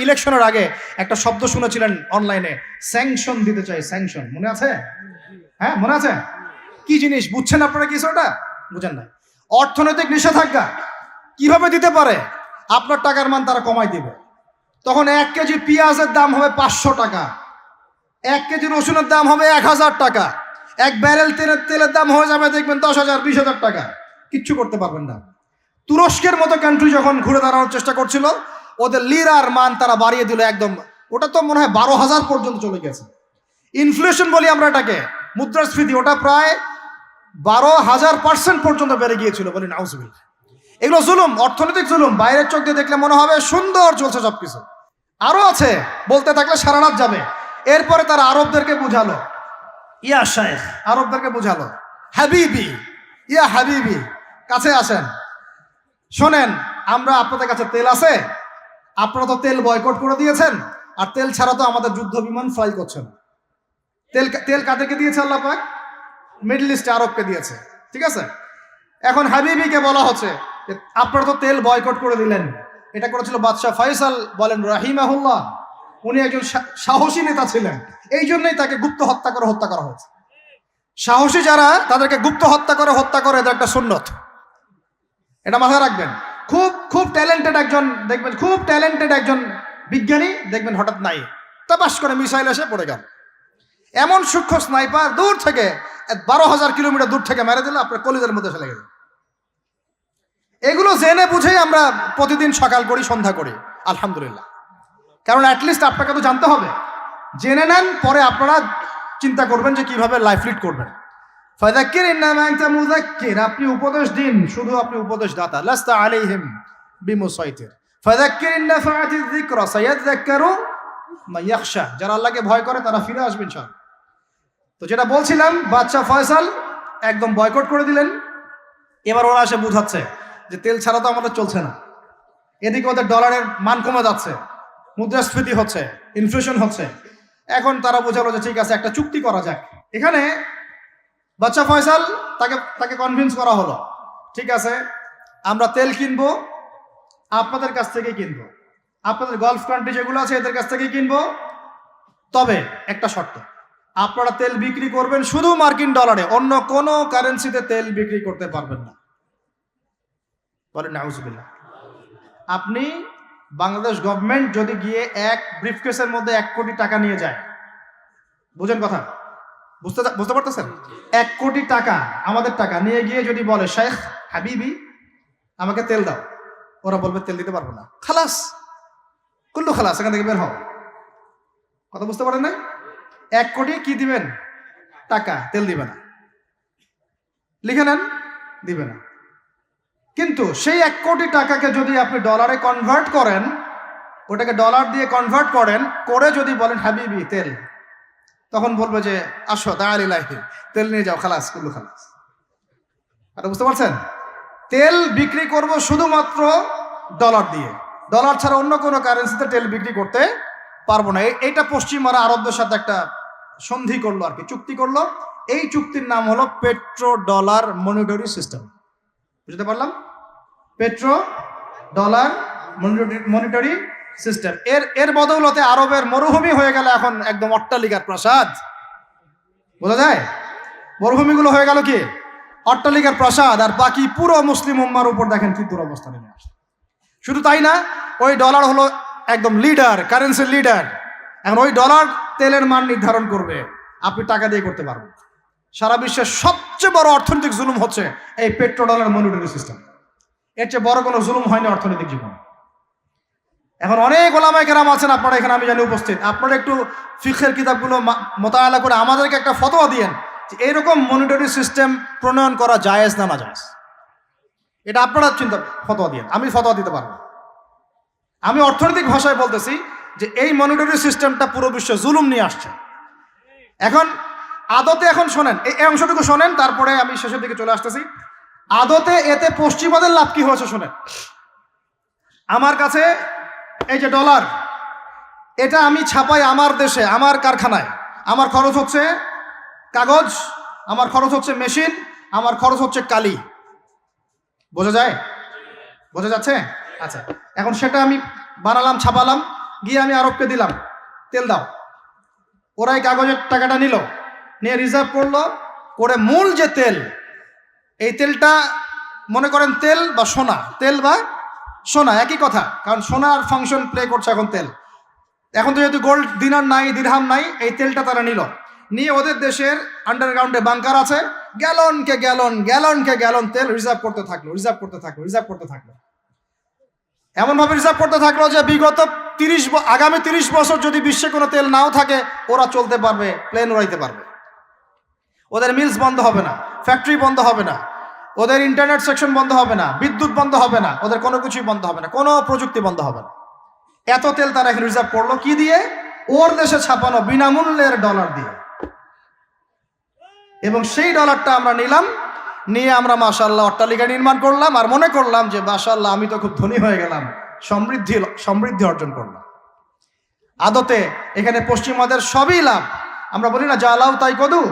ইলেকশনের আগে একটা শব্দ শুনেছিলেন অনলাইনে, স্যাংশন দিতে চাই, স্যাংশন, মনে আছে? হ্যাঁ মনে আছে? কি জিনিস বুঝছেন আপনারা? কিছু ওটা বুঝেন না। অর্থনৈতিক নিষেধাজ্ঞা কিভাবে দিতে পারে? আপনার টাকার মান তারা কমাই দিবে। তখন 1 কেজি পেঁয়াজের দাম হবে 500 টাকা, 1 কেজি রসুনের দাম হবে 1000 টাকা, 1 ব্যারেল তেলের দাম হয়ে যাবে দেখবেন 10,000 20,000 টাকা। কিচ্ছু করতে পারবেন না। তুরস্কের মতো কান্ট্রি যখন ঘুরে দাঁড়ানোর চেষ্টা করছিল, ওদের লিরার মান তারা বাড়িয়ে দিল একদম, ওটা তো মনে হয় 12,000 পর্যন্ত চলে গেছে। ইনফ্লেশন বলি আমরা এটাকে, মুদ্রাস্ফীতি, ওটা প্রায় 12,000% পর্যন্ত বেড়ে গিয়েছিল, বলি নাউজুবিল্লাহ। এগুলো জুলুম, অর্থনৈতিক জুলুম। বাইরের চোখ দিয়ে দেখলে মনে হবে সুন্দর চলছে সবকিছু, আরো আছে, বলতে থাকলে সারা রাত যাবে। এরপরে তারা আরবদেরকে বুঝালো, ইয়া শাইখ, আরবদেরকে বুঝালো, হাবিবি, ইয়া হাবিবি, কাছে আসেন, শোনেন, আমরা আপনাদের কাছে তেল আছে, আপনারা তো তেল বয়কট করে দিয়েছেন, আর তেল ছাড়া তো আমাদের যুদ্ধ বিমান ফ্লাই করছেন। তেল কাদেরকে দিয়েছে আল্লাহ পাক? মিডল ইস্টে আরবকে দিয়েছে, ঠিক আছে? এখন হাবিবিকে বলা হচ্ছে যে আপনারা তো তেল বয়কট করে দিলেন। এটা করেছিল বাদশাহ ফয়সাল, বলেন রাহিমাহুল্লাহ। উনি একজন সাহসী নেতা ছিলেন, এই জন্যই তাকে গুপ্ত হত্যা করা হয়েছে। সাহসী যারা, তাদেরকে গুপ্ত হত্যা করে এদের একটা সুন্নত, এটা মাথায় রাখবেন। খুব ট্যালেন্টেড একজন দেখবেন, খুব ট্যালেন্টেড একজন বিজ্ঞানী দেখবেন, হঠাৎ নাই তাপাস করে মিসাইল এসে পড়ে গেল। এমন সূক্ষ্ম স্নাইপার দূর থেকে 12,000 কিলোমিটার দূর থেকে মেরে দিল, আপনার কলিজের মধ্যে ফেলে গেল। এগুলো জেনে বুঝেই আমরা প্রতিদিন সকাল করি, সন্ধ্যা করি, আলহামদুলিল্লাহ। কারণ অ্যাটলিস্ট আপনাকে তো জানতে হবে। জেনে নেন, পরে আপনারা চিন্তা করবেন যে কিভাবে লাইফ লিড করবেন। ফাযাক্কির ইন্নামা আনতা মুযাক্কির, আপনি উপদেশ দিন, শুধু আপনি উপদেশ দাতা। লাস্তা আলাইহিম বিমুসাইতির। ফাযাক্কির ইন্নাফাআতিয যিকরা সায়াযাক্কারু মান ইয়াখশা, যারা আল্লাহকে ভয় করে তারা ফিরে আসবে ইনশাআল্লাহ। তো যেটা বলছিলাম, বাদশা ফয়সাল একদম বয়কট করে দিলেন। এবার ওরা এসে বুঝাচ্ছে যে তেল ছাড়া তো আমাদের চলছে না। এদিকে ওদের ডলারের মান কমে যাচ্ছে, মুদ্রাস্ফীতি হচ্ছে, ইনফ্লেশন হচ্ছে। এখন তারা বোঝালো যে ঠিক আছে, একটা চুক্তি করা যাক। এখানে বাদশা ফয়সাল তাকে কনভিন্স করা হলো, ঠিক আছে আমরা তেল কিনবো, আপনাদের কাছ থেকে কিনবো, আপনাদের গালফ কান্ট্রি যেগুলো আছে এদের কাছ থেকে কিনবো, তবে একটা শর্ত, আপনারা তেল বিক্রি করবেন শুধু মার্কিন ডলারে, অন্য কোনো কারেন্সিতে তেল বিক্রি করতে পারবেন না। বলেন নাউজুবিল্লাহ। আপনি বাংলাদেশ গভর্নমেন্ট যদি গিয়ে এক ব্রিফকেসের মধ্যে 1 কোটি টাকা নিয়ে যায়, বুঝেন কথা, বুঝতে পারতেছেন? 1 কোটি টাকা আমাদের টাকা নিয়ে গিয়ে যদি বলে শেখ হাবিবি আমাকে তেল দাও, ওরা বলবে তেল দিতে পারবো না, খালাস, কুল্লু খালাস, এখান থেকে বের হও। কথা বুঝতে পারেন না? 1 কোটি কি দিবেন? টাকা, তেল দিবে না। লিখে নেন, দিবে না। কিন্তু সেই 1 কোটি টাকাকে যদি আপনি ডলারে কনভার্ট করেন, ওটাকে ডলার দিয়ে কনভার্ট করেন, করে যদি বলেন হাবিবি তেল, তখন বলবে যে আসো তাআলিলাহি, তেল নিয়ে যাও, খালাস, কুল্লু খালাস। এটা বুঝতে পারছেন? তেল বিক্রি করব শুধুমাত্র ডলার দিয়ে, ডলার ছাড়া অন্য কোনো কারেন্সিতে তেল বিক্রি করতে পারবো না। এইটা পশ্চিমারা আরবদের সাথে একটা সন্ধি করলো আর কি, চুক্তি করলো। এই চুক্তির নাম হলো পেট্রো ডলার মনিটরি সিস্টেম। বুঝতে পারলাম? Petro dollar monetary system. এর বদৌলতে আরবের মরুভূমি হয়ে গেল এখন একদম অট্টালিকার প্রাসাদ। বোঝা যায়? মরুভূমিগুলো হয়ে গেল কি অট্টালিকার প্রাসাদ, আর বাকি পুরো মুসলিম উম্মার উপর দেখেন কি দুরবস্থা নেমে আসে। শুধু তাই না, ওই ডলার হলো একদম লিডার, কারেন্সির লিডার। এখন ওই ডলার তেলের মান নির্ধারণ করবে, আপনি টাকা দিয়ে করতে পারবেন। সারা বিশ্বের সবচেয়ে বড় অর্থনৈতিক জুলুম হচ্ছে এই পেট্রো ডলার মনিটরি সিস্টেম। এর চেয়ে বড় কোনো জুলুম হয়নি অর্থনৈতিক জীবনে। এখন অনেক ওলামায়ে কেরাম আছেন আপনারা এখানে, আমি জানি উপস্থিত, আপনারা একটু ফিকহের কিতাবগুলো মোতালা করে আমাদেরকে একটা ফতোয়া দিয়েন যে এইরকম মনিটরি সিস্টেম প্রণয়ন করা জায়েজ না না জায়েজ। এটা আপনারা ফতোয়া দিয়েন, আমি ফতোয়া দিতে পারবো। আমি অর্থনৈতিক ভাষায় বলতেছি যে এই মনিটরি সিস্টেমটা পুরো বিশ্বে জুলুম নিয়ে আসছে। এখন আদতে, এখন শোনেন, এই অংশটুকু শোনেন, তারপরে আমি শেষের দিকে চলে আসতেছি। আদতে এতে পশ্চিমাদের লাভ কি হয়েছে শোনেন। আমার কাছে এই যে ডলার, এটা আমি ছাপাই আমার দেশে, আমার কারখানায়। আমার খরচ হচ্ছে কাগজ, আমার খরচ হচ্ছে মেশিন, আমার খরচ হচ্ছে কালি। বোঝা যায়? বোঝা যাচ্ছে? আচ্ছা, এখন সেটা আমি বানালাম, ছাপালাম, গিয়ে আমি আরবকে দিলাম, তেল দাও। ওরা এই কাগজের টাকাটা নিল, নিয়ে রিজার্ভ করলো, করে মূল যে তেল, এই তেলটা মনে করেন তেল বা সোনা, তেল বা সোনা একই কথা, কারণ সোনার ফাংশন প্লে করছে এখন তেল। এখন তো যেহেতু গোল্ড দিনার নাই, দিরহাম নাই, এই তেলটা তারা নিয়ে ওদের দেশের আন্ডারগ্রাউন্ডে বাংকার আছে, গ্যালনকে গ্যালন তেল রিজার্ভ করতে থাকলো। এমনভাবে রিজার্ভ করতে থাকলো যে বিগত আগামী 30 বছর যদি বিশ্বে কোনো তেল নাও থাকে, ওরা চলতে পারবে, প্লেন উড়াইতে পারবে। ওদের মিলস বন্ধ হবে না, ফ্যাক্টরি বন্ধ হবে না, ওদের ইন্টারনেট সেকশন বন্ধ হবে না, বিদ্যুৎ বন্ধ হবে না, ওদের কোনো কিছুই বন্ধ হবে না, কোনো প্রযুক্তি বন্ধ হবে না। এত তেল তারা এখন রিজার্ভ করলো কি দিয়ে? ওর দেশে ছাপানো বিনামূল্যের ডলার দিয়ে। এবং সেই ডলারটা আমরা নিলাম, নিয়ে আমরা মাশাআল্লাহ অট্টালিকা নির্মাণ করলাম, আর মনে করলাম যে মাশাআল্লাহ আমি তো খুব ধনী হয়ে গেলাম, সমৃদ্ধি অর্জন করলাম। আদতে এখানে পশ্চিমাদের সবই লাভ। আমরা বলি না জালাও তাই কদু,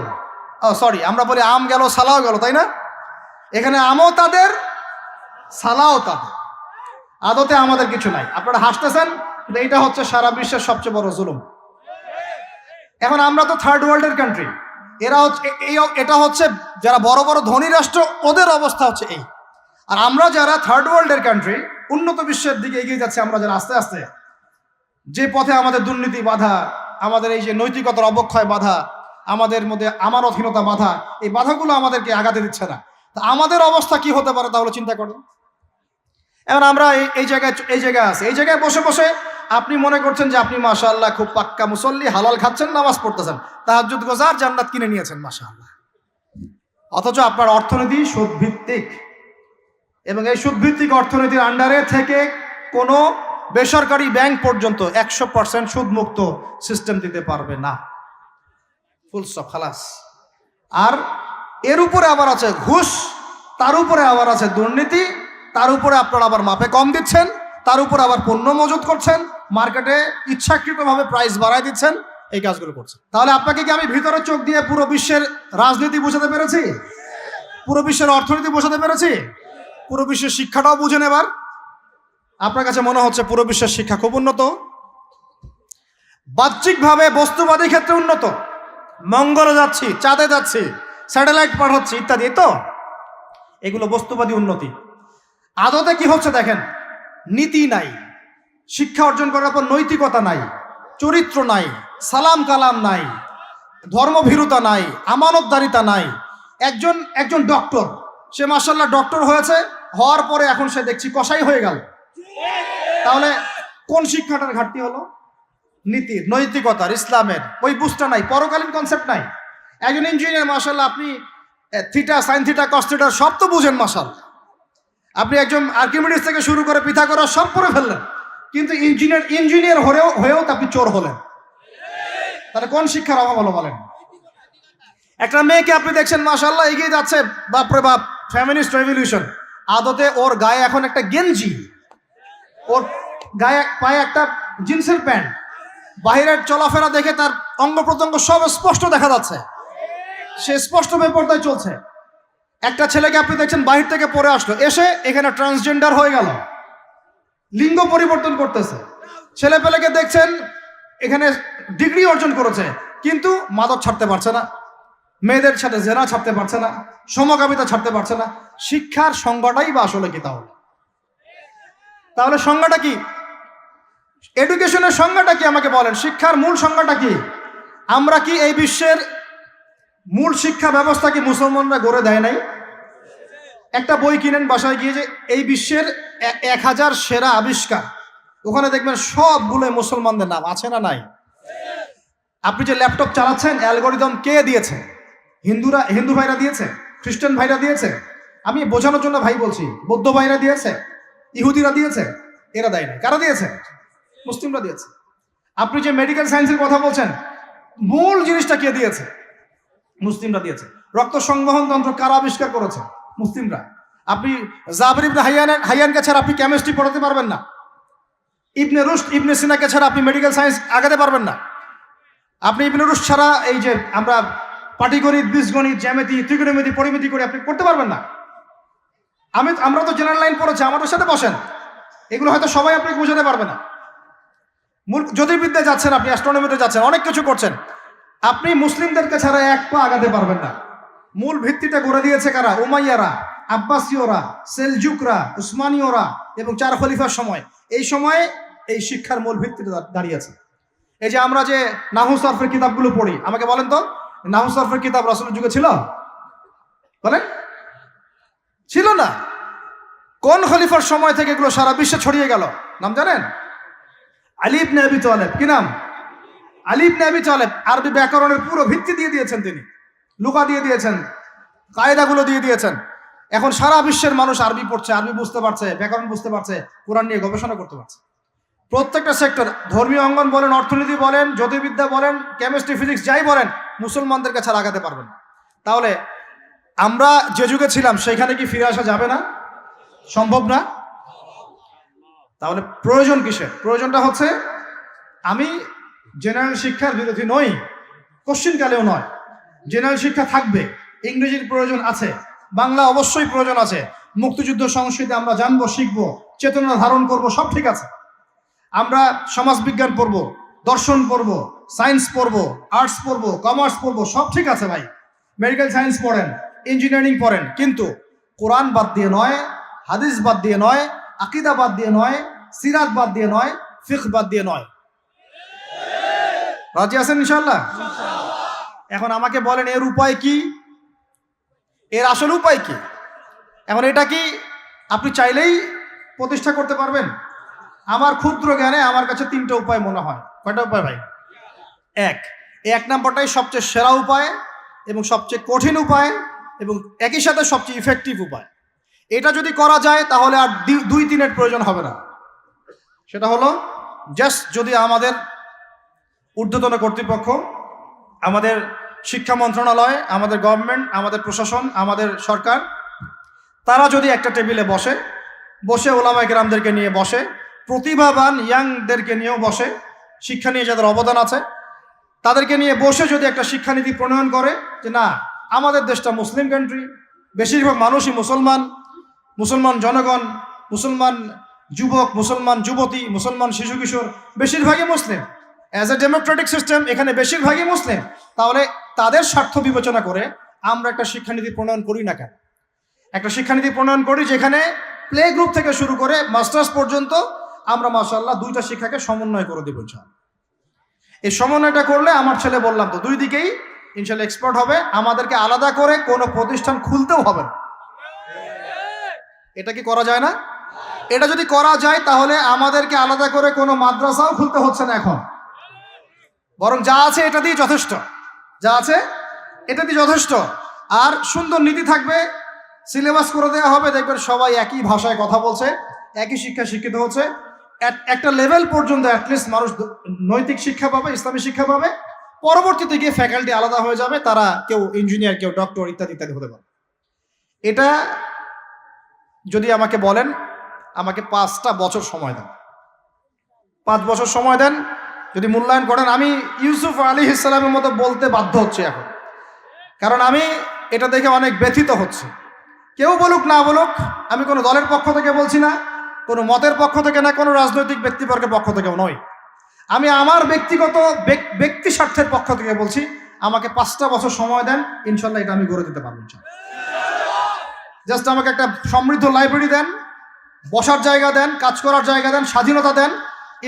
আমরা বলি আম গেল সালাও গেল, তাই না? এখানে আমও তাদের, সালাও তাদের। আদতে আমাদের কিছু নাই। আপনারা হাসতেছেন, কিন্তু এইটা হচ্ছে সারা বিশ্বের সবচেয়ে বড় জুলুম। এখন আমরা তো থার্ড ওয়ার্ল্ডের কান্ট্রি, এটা হচ্ছে যারা বড় বড় ধনী রাষ্ট্র, ওদের অবস্থা হচ্ছে এই। আর আমরা যারা থার্ড ওয়ার্ল্ডের কান্ট্রি, উন্নত বিশ্বের দিকে এগিয়ে যাচ্ছে, আমরা যারা আস্তে আস্তে, যে পথে আমাদের দুর্নীতি বাধা, আমাদের এই যে নৈতিকতার অবক্ষয় বাধা, আমাদের মধ্যে আমানতহীনতা বাধা, এই বাধাগুলো আমাদেরকে আগাতে দিচ্ছে না। তা আমাদের অবস্থা কি হতে পারে তাহলে চিন্তা করেন। এখন আমরা এই জায়গায় আছি, এই জায়গায় বসে বসে আপনি মনে করছেন যে আপনি মাশাআল্লাহ খুব পাক্কা মুসল্লি, হালাল খাচ্ছেন, নামাজ পড়তেছেন, তাহাজ্জুদ গোজার, জান্নাত কিনে নিয়েছেন মাশাআল্লাহ। অথচ আপনার অর্থনীতি সুদভিত্তিক, এবং এই সুদভিত্তিক অর্থনীতির আন্ডারে থেকে কোনো বেসরকারি ব্যাংক পর্যন্ত 100% সুদমুক্ত সিস্টেম দিতে পারবে না। ফুল স্টপ, খালাস। আর এর উপরে আবার আছে ঘুষ, তার উপরে আবার আছে দুর্নীতি, তার উপরে আপনারা আবার মাপে কম দিচ্ছেন, তার উপরে আবার পণ্য মজুত করছেন, মার্কেটে ইচ্ছাকৃতভাবে প্রাইস বাড়ায় দিচ্ছেন, এই কাজগুলো করছেন। তাহলে আপনাকে কি আমি ভিতরে চোখ দিয়ে পুরো বিশ্বের রাজনীতি বোঝাতে পেরেছি? পুরো বিশ্বের অর্থনীতি বোঝাতে পেরেছি? পুরো বিশ্বের শিক্ষাটাও বুঝেন এবার? আপনার কাছে মনে হচ্ছে পুরো বিশ্বের শিক্ষা খুব উন্নত, বাহ্যিকভাবে বস্তুবাদী ক্ষেত্রে উন্নত, মঙ্গলে যাচ্ছি, চাঁদে যাচ্ছি, স্যাটেলাইট পাঠাচ্ছি ইত্যাদি, তো এগুলো বস্তুবাদী উন্নতি। আদতে কি হচ্ছে দেখেন, নীতি নাই, শিক্ষা অর্জন করার পর নৈতিকতা নাই, চরিত্র নাই, সালাম কালাম নাই, ধর্মভীরুতা নাই, আমানতদারিতা নাই। একজন একজন ডক্টর, সে মাশাআল্লাহ ডক্টর হয়েছে, হওয়ার পরে এখন সে দেখছি কসাই হয়ে গেল। তাহলে কোন শিক্ষাটার ঘাটতি হলো? নীতির, নৈতিকতার, ইসলামের ওই বুঝটা নাই, পরকালীন কনসেপ্ট নাই। একজন ইঞ্জিনিয়ার মাশাআল্লাহ, আপনি theta, sine theta, cos theta সব তো বুঝেন মাশাআল্লাহ। আপনি একজন আর্কিমিডিস থেকে শুরু করে পিথাগোরাস সব পড়ে ফেললেন, কিন্তু ইঞ্জিনিয়ার হয়েও তো আপনি চোর হলেন। তাহলে কোন শিক্ষার অভাব হলো বলেন? একটা মেয়েকে আপনি দেখছেন মাশাআল্লাহ এগিয়ে যাচ্ছে, বাপরে বাপ, ফেমিনিস্ট রেভলিউশন। আদতে ওর গায়ে এখন একটা গেঞ্জি, ওর গায়ে পায়ে একটা জিন্সের প্যান্ট, বাহিরের চলাফেরা দেখে তার অঙ্গ প্রত্যঙ্গ সব স্পষ্ট দেখা যাচ্ছে, সে স্পষ্ট বেপরদায় চলছে। একটা ছেলেকে আপনি দেখছেন বাহির থেকে পরে আসলো, এসে এখানে ট্রান্সজেন্ডার হয়ে গেল, লিঙ্গ পরিবর্তন করতেছে। ছেলে পেলেকে দেখছেন এখানে ডিগ্রি অর্জন করেছে, কিন্তু মাদক ছাড়তে পারছে না, মেয়েদের সাথে জেনা ছাড়তে পারছে না, সমকামিতা ছাড়তে পারছে না। শিক্ষার সংজ্ঞাটাই বা আসলে কি? তাহলে সংজ্ঞাটা কি? এডুকেশনের সংজ্ঞাটা কি আমাকে বলেন? শিক্ষার মূল সংজ্ঞাটা কি? আমরা কি এই বিশ্বের মূল শিক্ষা ব্যবস্থা কি মুসলমানরা গড়ে দেয় নাই? একটা বই কিনেন বাসায় গিয়ে, যে এই বিশ্বের 1000 সেরা আবিষ্কার, ওখানে দেখবেন সবগুলো মুসলমানদের নাম আছে না নাই? আপনি যে ল্যাপটপ চালাচ্ছেন, অ্যালগোরিদম কে দিয়েছে? হিন্দু ভাইরা দিয়েছে, খ্রিস্টান ভাইরা দিয়েছে। আমি বোঝানোর জন্য ভাই বলছি, বৌদ্ধ ভাইরা দিয়েছে, ইহুদিরা দিয়েছে, এরা দেয় না। কারা দিয়েছে? মুসলিমরা দিয়েছে। আপনি যে মেডিকেল সায়েন্সের কথা বলছেন, মূল জিনিসটা কে দিয়েছে? মুসলিমরা দিয়েছে। রক্ত সংবহন তন্ত্র কারা আবিষ্কার করেছে? মুসলিমরা। আপনি জাবির ইবনে হাইয়ানকে ছাড়া আপনি কেমিস্ট্রি পড়াতে পারবেন না। ইবনে রুশদ, ইবনে সিনাকে ছাড়া আপনি মেডিকেল সায়েন্স আগাতে পারবেন না। আপনি ইবনে রুশদ ছাড়া এই যে আমরা পাটিগণিত, বীজগণিত, জ্যামিতি, ত্রিকোণমিতি, পরিমিতি করে আপনি করতে পারবেন না। আমরা তো জেনারেল লাইন পড়েছি, আমাদের সাথে বসেন, এগুলো হয়তো সবাই আপনাকে বোঝাতে পারবে না। মূল জ্যোতির্বিদ্যায় যাচ্ছেন, আপনি অ্যাস্ট্রোনমিতে যাচ্ছেন, অনেক কিছু করছেন, আপনি মুসলিমদেরকে ছাড়া এক পা আগাতে পারবেন না। মূল ভিত্তিটা গড়ে দিয়েছে কারা? উমাইয়ারা, আব্বাসীয়রা, সেলজুকরা, উসমানীয়রা এবং 4 খলিফার সময়। এই সময়ে এই শিক্ষার মূল ভিত্তিটা দাঁড়িয়েছে। এই যে আমরা যে নাহু সরফের কিতাবগুলো পড়ি, আমাকে বলেন তো, নাহু সরফের কিতাব রাসূলের যুগে ছিল? বলেন, ছিল না। কোন খলিফার সময় থেকে এগুলো সারা বিশ্বে ছড়িয়ে গেল? নাম জানেন? আলী ইবনে আবি তালেব। কি নাম? আলী ইবনে আবি তালেব। আরবি ব্যাকরণের পুরো ভিত্তি দিয়ে দিয়েছেন তিনি, লুগা দিয়ে দিয়েছেন, কায়দাগুলো দিয়ে দিয়েছেন। এখন সারা বিশ্বের মানুষ আরবি পড়ছে, আরবি বুঝতে পারছে, ব্যাকরণ বুঝতে পারছে, কোরআন নিয়ে গবেষণা করতে পারছে। প্রত্যেকটা সেক্টর, ধর্মীয় অঙ্গন বলেন, অর্থনীতি বলেন, জ্যোতির্বিদ্যা বলেন, কেমিস্ট্রি, ফিজিক্স, যাই বলেন, মুসলমানদের কাছে আগাতে পারবেন। তাহলে আমরা যে যুগে ছিলাম সেখানে কি ফিরে আসা যাবে না? সম্ভব না। তাহলে প্রয়োজন কিসের? প্রয়োজনটা হচ্ছে, আমি জেনারেল শিক্ষার বিরোধী নই, কোশ্চিনকালেও নয়। জেনারেল শিক্ষা থাকবে, ইংরেজির প্রয়োজন আছে, বাংলা অবশ্যই প্রয়োজন আছে, মুক্তিযুদ্ধ সংস্কৃতি আমরা জানবো, শিখবো, চেতনা ধারণ করব, সব ঠিক আছে। আমরা সমাজবিজ্ঞান পড়বো, দর্শন পড়বো, সায়েন্স পড়বো, আর্টস পড়বো, কমার্স পড়বো, সব ঠিক আছে ভাই। মেডিকেল সায়েন্স পড়েন, ইঞ্জিনিয়ারিং পড়েন, কিন্তু কোরআন বাদ দিয়ে নয়, হাদিস বাদ দিয়ে নয়, আকীদা বাদ দিয়ে নয়, সিরাত বাদ দিয়ে নয়, ফিকহ বাদ দিয়ে নয়। রাজি আছেন ইনশাআল্লাহ? এখন আমাকে বলেন, এর উপায় কি? এর আসল উপায় কি? এখন এটা কি আপনি চাইলেই প্রতিষ্ঠা করতে পারবেন? আমার ক্ষুদ্র জ্ঞানে আমার কাছে 3টা উপায় মনে হয়। কয়টা উপায় ভাই? এক নাম্বারটাই সবচেয়ে সেরা উপায় এবং সবচেয়ে কঠিন উপায় এবং একই সাথে সবচেয়ে ইফেক্টিভ উপায়। এটা যদি করা যায় তাহলে আর 2-3-এর প্রয়োজন হবে না। সেটা হলো, জাস্ট যদি আমাদের ঊর্ধ্বতন কর্তৃপক্ষ, আমাদের শিক্ষা মন্ত্রণালয়, আমাদের গভর্নমেন্ট, আমাদের প্রশাসন, আমাদের সরকার, তারা যদি একটা টেবিলে বসে ওলামায়ে কেরামদেরকে নিয়ে বসে, প্রতিভাবান ইয়াংদেরকে নিয়েও বসে, শিক্ষা নিয়ে যাদের অবদান আছে তাদেরকে নিয়ে বসে যদি একটা শিক্ষানীতি প্রণয়ন করে, যে না, আমাদের দেশটা মুসলিম কান্ট্রি, বেশিরভাগ মানুষই মুসলমান জনগণ, মুসলমান যুবক, মুসলমান যুবতী, মুসলমান শিশু কিশোর বেশিরভাগই মুসলিম। অ্যাজ এ ডেমোক্রেটিক সিস্টেম এখানে বেশিরভাগই মুসলিম। তাহলে তাদের স্বার্থ বিবেচনা করে আমরা একটা শিক্ষানীতি প্রণয়ন করি না কেন? একটা শিক্ষানীতি প্রণয়ন করি যেখানে প্লে গ্রুপ থেকে শুরু করে মাস্টার্স পর্যন্ত আমরা মাশাআল্লাহ 2টা শিক্ষাকে সমন্বয় করে দেব। এই সমন্বয়টা করলে আমার ছেলে, বললাম তো, 2 দিকেই ইনশাল্লাহ এক্সপার্ট হবে, আমাদেরকে আলাদা করে কোনো প্রতিষ্ঠান খুলতেও হবে না। এটা কি করা যায় না? এটা যদি করা যায় তাহলে আমাদেরকে আলাদা করে কোনো মাদ্রাসাও খুলতে হচ্ছে না এখন, বরং যা আছে এটা দিয়ে যথেষ্ট, যা আছে এটা দিয়ে যথেষ্ট। আর সুন্দর নীতি থাকবে, সিলেবাস করে দেওয়া হবে, দেখবেন সবাই একই ভাষায় কথা বলছে, একই শিক্ষা শিক্ষিত হচ্ছে। একটা লেভেল পর্যন্ত অ্যাটলিস্ট মানুষ নৈতিক শিক্ষা পাবে, ইসলামী শিক্ষা পাবে। পরবর্তীতে গিয়ে ফ্যাকাল্টি আলাদা হয়ে যাবে, তারা কেউ ইঞ্জিনিয়ার, কেউ ডক্টর ইত্যাদি ইত্যাদি হতে পারে। এটা যদি আমাকে বলেন, আমাকে 5টা বছর সময় দেন, 5 বছর সময় দেন, যদি মূল্যায়ন করেন, আমি ইউসুফ আলাইহিস সালামের মতো বলতে বাধ্য হচ্ছি এখন, কারণ আমি এটা দেখে অনেক ব্যথিত হচ্ছে। কেউ বলুক না বলুক, আমি কোনো দলের পক্ষ থেকে বলছি না, কোনো মতের পক্ষ থেকে না, কোনো রাজনৈতিক ব্যক্তিবর্গের পক্ষ থেকেও নয়, আমি আমার ব্যক্তিগত ব্যক্তি স্বার্থের পক্ষ থেকে বলছি, আমাকে 5টা বছর সময় দেন, ইনশাল্লাহ এটা আমি গড়ে দিতে পারবো। জাস্ট আমাকে একটা সমৃদ্ধ লাইব্রেরি দেন, বসার জায়গা দেন, কাজ করার জায়গা দেন, স্বাধীনতা দেন,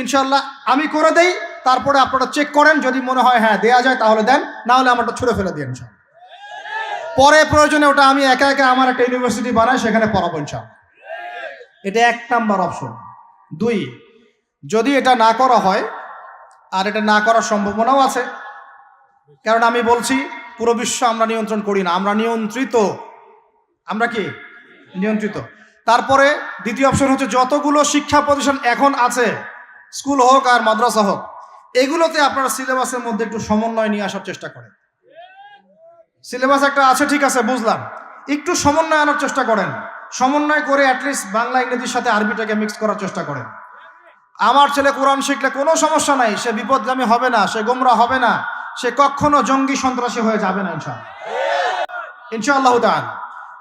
ইনশাল্লাহ আমি করে দেই। তারপরে আপনারা চেক করেন, যদি মনে হয় হ্যাঁ দেয়া যায় তাহলে দেন, না হলে আমারটা ছুঁড়ে ফেলে দিয়ে ইনশাল্লাহ। পরে প্রয়োজনে ওটা আমি একা একা আমার একটা ইউনিভার্সিটি বানাই, সেখানে পড়াবো ইনশাল্লাহ। এটা 1 নাম্বার অপশন। 2, যদি এটা না করা হয়, আর এটা না করার সম্ভাবনাও আছে, কারণ আমি বলছি পুরো বিশ্ব আমরা নিয়ন্ত্রণ করি না, আমরা নিয়ন্ত্রিত। আমরা কি নিয়ন্ত্রিত? তারপরে দ্বিতীয় অপশন হচ্ছে, যতগুলো শিক্ষা প্রতিষ্ঠান এখন আছে, স্কুল হোক আর মাদ্রাসা হোক, এগুলোতে আপনারা সিলেবাসের মধ্যে একটু সমন্বয় নিয়ে আসার চেষ্টা করেন। সিলেবাস একটা আছে, ঠিক আছে, বুঝলাম, একটু সমন্বয় আনার চেষ্টা করেন। সমন্বয় করে অ্যাটলিস্ট বাংলা ইংরেজির সাথে আরবিটাকে মিক্স করার চেষ্টা করেন। আমার ছেলে কোরআন শিখলে কোনো সমস্যা নাই, সে বিপদগামী হবে না, সে গোমরা হবে না, সে কখনো জঙ্গি সন্ত্রাসী হয়ে যাবে না ইনশাআল্লাহ, ইনশাআল্লাহ তাআলা।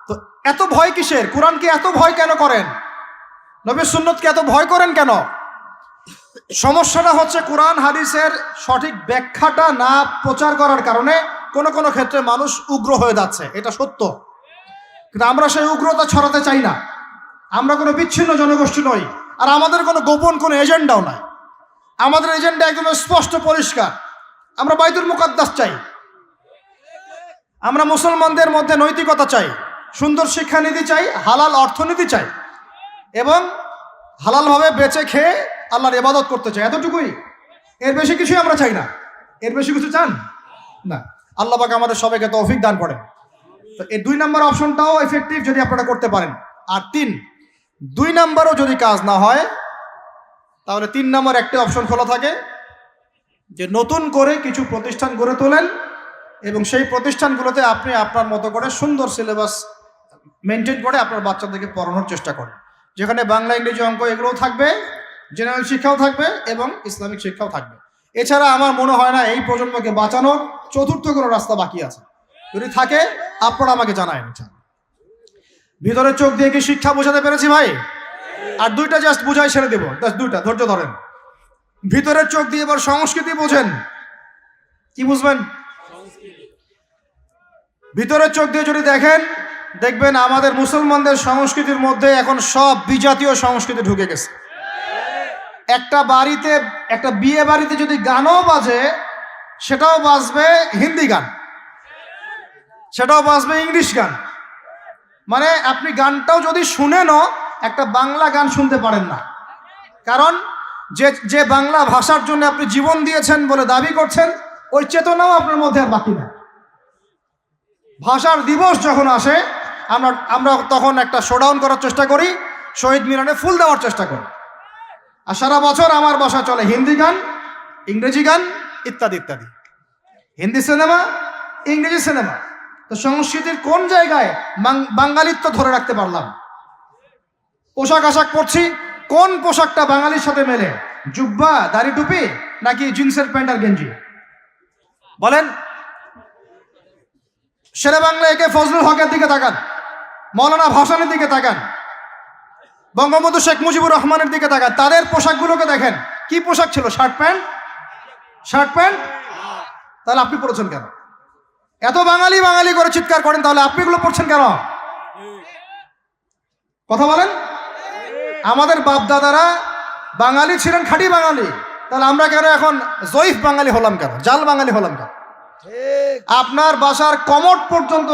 তো এত ভয় কিসের? কোরআনকে এত ভয় কেন করেন? নবীর সুন্নতকে এত ভয় করেন কেন? সমস্যাটা হচ্ছে কোরআন হাদিসের সঠিক ব্যাখ্যাটা না প্রচার করার কারণে কোনো কোনো ক্ষেত্রে মানুষ উগ্র হয়ে যাচ্ছে, এটা সত্য। কিন্তু আমরা সেই উগ্রতা ছড়াতে চাই না, আমরা কোনো বিচ্ছিন্ন জনগোষ্ঠী নই, আর আমাদের কোনো গোপন কোনো এজেন্ডাও নাই। আমাদের এজেন্ডা একদম স্পষ্ট পরিষ্কার, আমরা বাইতুল মুকাদ্দাস চাই, আমরা মুসলমানদের মধ্যে নৈতিকতা চাই, সুন্দর শিক্ষানীতি চাই, হালাল অর্থনীতি চাই, এবং হালালভাবে বেঁচে খেয়ে আল্লাহর ইবাদত করতে চাই, এতটুকুই। এর বেশি কিছুই আমরা চাই না। এর বেশি কিছু চান না? আল্লাহ পাক আমাদের সবাইকে তৌফিক দান করেন। তো এই 2 নম্বর অপশনটাও এফেক্টিভ যদি আপনারা করতে পারেন। আর 3, 2 নম্বরও যদি কাজ না হয়, তাহলে 3 নম্বর একটা অপশন খোলা থাকে, যে নতুন করে কিছু প্রতিষ্ঠান গড়ে তোলেন এবং সেই প্রতিষ্ঠানগুলোতে আপনি আপনার মতো করে সুন্দর সিলেবাস মেনটেন করে আপনার বাচ্চাদেরকে পড়ানোর চেষ্টা করেন, যেখানে বাংলা ইংরেজি অঙ্ক এগুলোও থাকবে, জেনারেল শিক্ষাও থাকবে এবং ইসলামিক শিক্ষাও থাকবে। এছাড়া আমার মনে হয় না এই প্রজন্মকে বাঁচানোর চতুর্থ কোনো রাস্তা বাকি আছে। যদি থাকে আপনারা আমাকে জানায়েন। ভিতরের চোখ দিয়ে কি শিক্ষা বোঝাতে পেরেছি ভাই? আর 2টা জাস্ট বুঝাই ছেড়ে দেবো, জাস্ট 2টা, ধৈর্য ধরেন। ভিতরের চোখ দিয়ে এবার সংস্কৃতি বোঝেন। কি বুঝবেন? ভিতরের চোখ দিয়ে যদি দেখেন, দেখবেন আমাদের মুসলমানদের সংস্কৃতির মধ্যে এখন সব বিজাতীয় সংস্কৃতি ঢুকে গেছে। একটা বাড়িতে, একটা বিয়ে বাড়িতে যদি গানও বাজে, সেটাও বাজবে হিন্দি গান, সেটাও বাজবে ইংলিশ গান। মানে আপনি গানটাও যদি শুনেনও, একটা বাংলা গান শুনতে পারেন না, কারণ যে বাংলা ভাষার জন্য আপনি জীবন দিয়েছেন বলে দাবি করছেন, ওই চেতনাও আপনার মধ্যে আর বাকি না। ভাষার দিবস যখন আসে, আমরা তখন একটা শোডাউন করার চেষ্টা করি, শহীদ মিনারে ফুল দেওয়ার চেষ্টা করি, আর সারা বছর আমার বাসায় চলে হিন্দি গান, ইংরেজি গান ইত্যাদি ইত্যাদি, হিন্দি সিনেমা, ইংরেজি সিনেমা। তো সংস্কৃতির কোন জায়গায় বাঙালিত্ব ধরে রাখতে পারলাম? পোশাক আশাক পরছি, কোন পোশাকটা বাঙালির সাথে মেলে? জুব্বা, দাড়ি টুপি, নাকি জিন্সের প্যান্ট আর গেঞ্জি? বলেন। শেরে বাংলা একে ফজলুল হকের দিকে তাকান, মৌলানা ভাসানের দিকে তাকান, বঙ্গবন্ধু শেখ মুজিবুর রহমানের দিকে তাকান, তাদের পোশাকগুলোকে দেখেন, কি পোশাক ছিল? Shirt pant, shirt pant. তাহলে আপনি পড়েছেন কেন? এত বাঙালি বাঙালি করে চিৎকার করেন, তাহলে আপনি এগুলো পড়ছেন কেন? কথা বলেন। আমাদের বাপ দাদারা বাঙালি ছিলেন, খাঁটি বাঙালি, তাহলে আমরা কেন এখন জয়ীফ বাঙালি হলাম কেন? জাল বাঙালি হলাম কেন? আপনার বাসার কমোড পর্যন্ত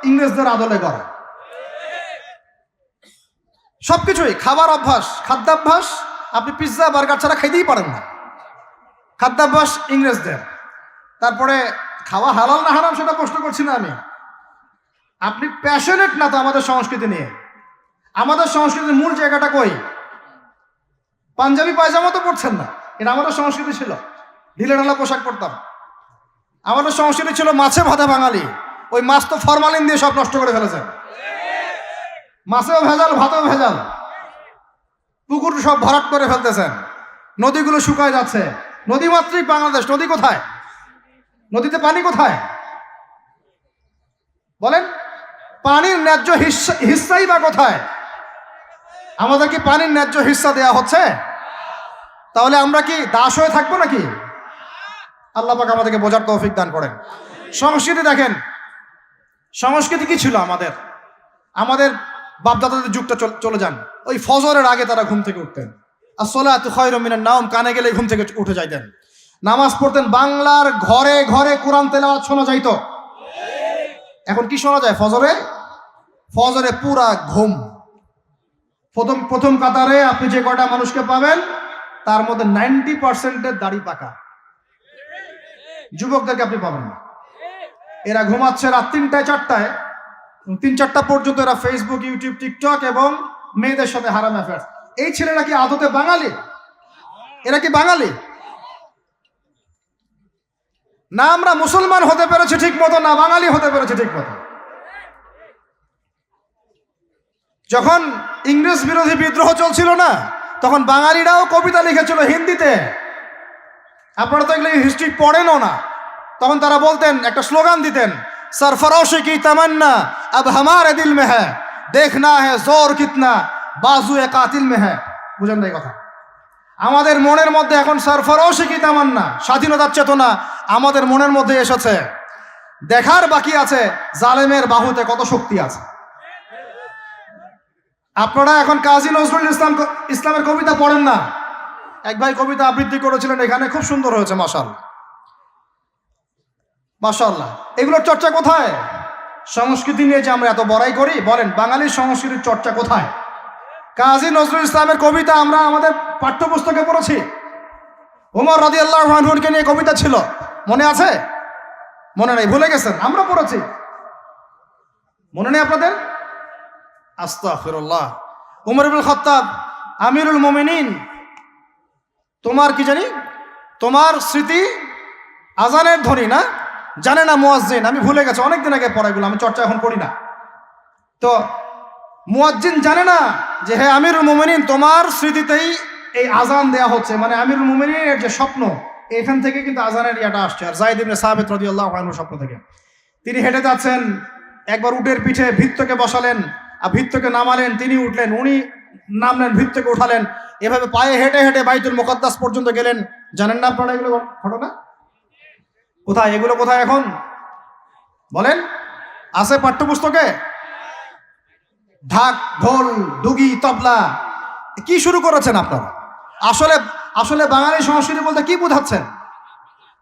ইংরেজদের আদলে করা। সবকিছুই, খাবার অভ্যাস, খাদ্যাভ্যাস, আপনি পিৎজা বার্গার ছাড়া খাইতেই পারেন না, খাদ্যাভ্যাস ইংরেজদের। তারপরে খাওয়া হালাল না হারাম সেটা প্রশ্ন করছি না আমি, আপনি প্যাশনেট না তো আমাদের সংস্কৃতি নিয়ে। আমাদের সংস্কৃতির মূল জায়গাটা কই? পাঞ্জাবি পায়জামা তো পড়ছেন না, এটা আমাদের সংস্কৃতি ছিল, ঢিলে ঢালা পোশাক পরতাম। আমাদের সংস্কৃতি ছিল মাছে ভাতে বাঙালি, ওই মাছ তো ফরমালিন দিয়ে সব নষ্ট করে ফেলেছেন, মাছেও ভেজাল, ভাতেও ভেজাল, পুকুর সব ভরাট করে ফেলতেছেন, নদীগুলো শুকায় যাচ্ছে। নদী মাতৃক বাংলাদেশ, নদী কোথায়? নদীতে পানি কোথায় বলেন? পানির ন্যায্য হিস্সাই বা কোথায়? আমাদের কি পানির ন্যায্য হিস্সা দেয়া হচ্ছে? তাহলে আমরা কি দাস হয়ে থাকবো নাকি? আল্লাহ পাক আমাদেরকে বোঝার তৌফিক দান করেন। সংস্কৃতি দেখেন, সংস্কৃতি কি ছিল আমাদের? আমাদের বাপদাদাদের যুগটা চলে যান, ওই ফজরের আগে তারা ঘুম থেকে উঠতেন, আসসালাতু খায়রুম মিনান নাওম, কানে গেলে ঘুম থেকে উঠে যাইতেন, নামাজ পড়তেন, বাংলার ঘরে ঘরে কোরআন তেলাওয়াত শোনা যাইতো। এখন কি শোনা যায়? ফজরে পুরা ঘুম। প্রথম কাতারে আপনি যে কয়টা মানুষকে পাবেন তার মধ্যে 90% দাড়ি পাকা, যুবকদেরকে আপনি পাবেন না। এরা ঘুমাচ্ছে রাত 3টায় 4টায়, 3-4টা পর্যন্ত এরা ফেসবুক, ইউটিউব, টিকটক এবং মেয়েদের সাথে হারাম অ্যাফেয়ার। এই ছেলেরা কি আদতে বাঙালি? এরা কি বাঙালি? না আমরা মুসলমান হতে পেরেছি ঠিক মতো, না বাঙালি হতে পেরেছি ঠিক মতো। যখন ইংরেজ বিরোধী বিদ্রোহ চলছিল না, তখন বাঙালিরাও কবিতা লিখেছিল হিন্দিতে। আপনারা তো এগুলো হিস্ট্রি পড়েনও না। তখন তারা বলতেন, একটা স্লোগান দিতেন, सरफरोशी की तमन्ना अब हमारे दिल में है, देखना है जोर कितना बाजुए कातिल में है। বুঝেন না এই কথা? আমাদের মনের মধ্যে এখন সরফরোশি কি তামান্না, স্বাধীনতার চেতনা আমাদের মনের মধ্যে এসেছে। দেখার বাকি আছে জালেমের বাহুতে কত শক্তি আছে। আপনারা এখন কাজী নজরুল ইসলামের কবিতা পড়েন না? এক ভাই কবিতা আবৃত্তি করেছিলেন এখানে, খুব সুন্দর হয়েছে, মাশাআল্লাহ মাশাআল্লাহ। এগুলোর চর্চা কোথায়? সংস্কৃতি নিয়ে যে আমরা এত বড়াই করি, বলেন বাঙালির সংস্কৃতির চর্চা কোথায়? কাজী নজরুল ইসলামের কবিতা আমরা আমাদের পাঠ্যপুস্তকে পড়েছি। ওমর রাদিয়াল্লাহু আনহুকে নিয়ে কবিতা ছিল, মনে আছে? মনে নেই, ভুলে গেছেন? আমরা পড়েছি, মনে নেই আপনাদের? আস্তাগফিরুল্লাহ। উমর ইবনুল খাত্তাব আমিরুল মুমিনিন, তোমার কি জানি, তোমার স্মৃতি আজানের ধ্বনি না, জানে না মুয়াজ্জিন, আমি ভুলে গেছি, অনেকদিন আগে পড়াগুলো, আমি চর্চা এখন করি না। তো মুয়াজ্জিন জানে না যে হে আমিরুল মুমিনিন, তোমার স্মৃতিতেই এই আজান দেয়া হচ্ছে, মানে আমিরুল মুমিনিনের যে স্বপ্ন, এখান থেকে কিন্তু আজানের ইয়াটা আসছে। আর যায়েদ ইবনে সাবিত রাদিয়াল্লাহু আনহু স্বপ্ন থেকে, তিনি হেঁটে যাচ্ছেন, একবার উটের পিঠে ভৃত্যকে বসালেন আর ভৃত্যকে নামালেন, তিনি উঠলেন, উনি নামলেন, ভৃত্যকে উঠালেন, এভাবে পায়ে হেঁটে হেঁটে বাইতুল মুকাদ্দাস পর্যন্ত গেলেন। জানেন না আপনারা এগুলো ঘটনা? কোথায় এগুলো, কোথায় এখন বলেন? আছে পাঠ্যপুস্তকে? ঢাক, ঢোল, ডুগি, তবলা, কি শুরু করেছেন আপনারা? আসলে আসলে বাঙালি সংস্কৃতি বলতে কি বোঝাচ্ছেন?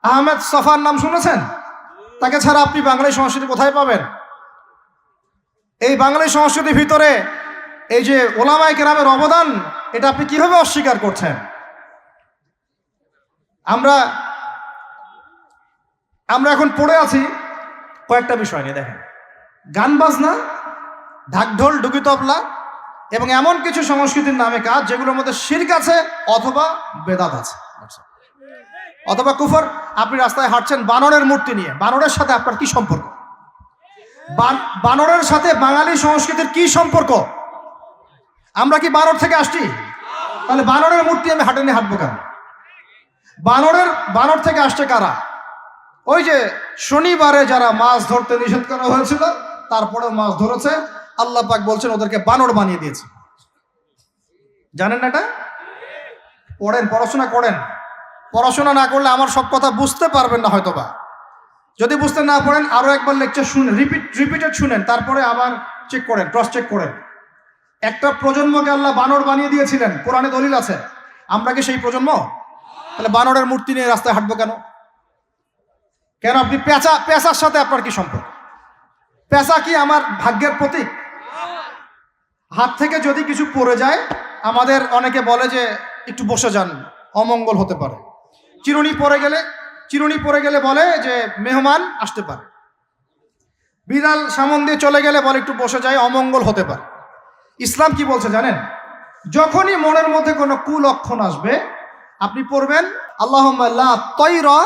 আহমেদ সফার নাম শুনেছেন? তাকে ছাড়া আপনি বাঙালি সংস্কৃতি কোথায় পাবেন? এই বাঙালি সংস্কৃতির ভিতরে এই যে ওলামায়ে কেরামের অবদান, এটা আপনি কিভাবে অস্বীকার করছেন? আমরা এখন পড়ে আছি কয়েকটা বিষয় নিয়ে। দেখেন, গান বাজনা, ঢাকঢোল, ডুগি, তবলা এবং এমন কিছু সংস্কৃতির নামে কাজ যেগুলোর মধ্যে শিরক আছে অথবা বেদাত আছে অথবা কুফর। আপনি রাস্তায় হাঁটছেন বানরের মূর্তি নিয়ে, বানরের সাথে আপনার কি সম্পর্ক? বানরের সাথে বাঙালি সংস্কৃতির কি সম্পর্ক? আমরা কি বানর থেকে আসছি? তাহলে বানরের মূর্তি আমি হাটে নিয়ে হাঁটবো কেন? বানর থেকে আসছে কারা? ওই যে শনিবারে যারা মাছ ধরতে নিষেধ করা হয়েছিল, তারপরে মাছ ধরেছে, আল্লাহ পাক বলছেন ওদেরকে বানর বানিয়ে দিয়েছে। জানেন না এটা? পড়েন, পড়াশোনা করেন। পড়াশোনা না করলে আমার সব কথা বুঝতে পারবেন না হয়তোবা। যদি বুঝতে না পারেন আরো একবার লেকচার শুনেন, রিপিটেড শুনেন, তারপরে আবার চেক করেন, ক্রস চেক করেন। একটা প্রজন্মকে আল্লাহ বানর বানিয়ে দিয়েছিলেন, কোরআনে দলিল আছে। আমরা কি সেই প্রজন্ম? তাহলে বানরের মূর্তি নিয়ে রাস্তায় হাঁটবো কেন? কেন আপনি পেঁচার সাথে আপনার কি সম্পর্ক? পেঁচা কি আমার ভাগ্যের প্রতীক? হাত থেকে যদি কিছু পড়ে যায়, আমাদের অনেকে বলে যে একটু বসে যান, অমঙ্গল হতে পারে। চিরুনি পড়ে গেলে বলে যে মেহমান আসতে পারে। বিড়াল সামন দিয়ে চলে গেলে বলে একটু বসে যায়, অমঙ্গল হতে পারে। ইসলাম কি বলছে জানেন? যখনই মনের মধ্যে কোনো কুলক্ষণ আসবে, আপনি পড়বেন আল্লাহুম্মা লা তায়রা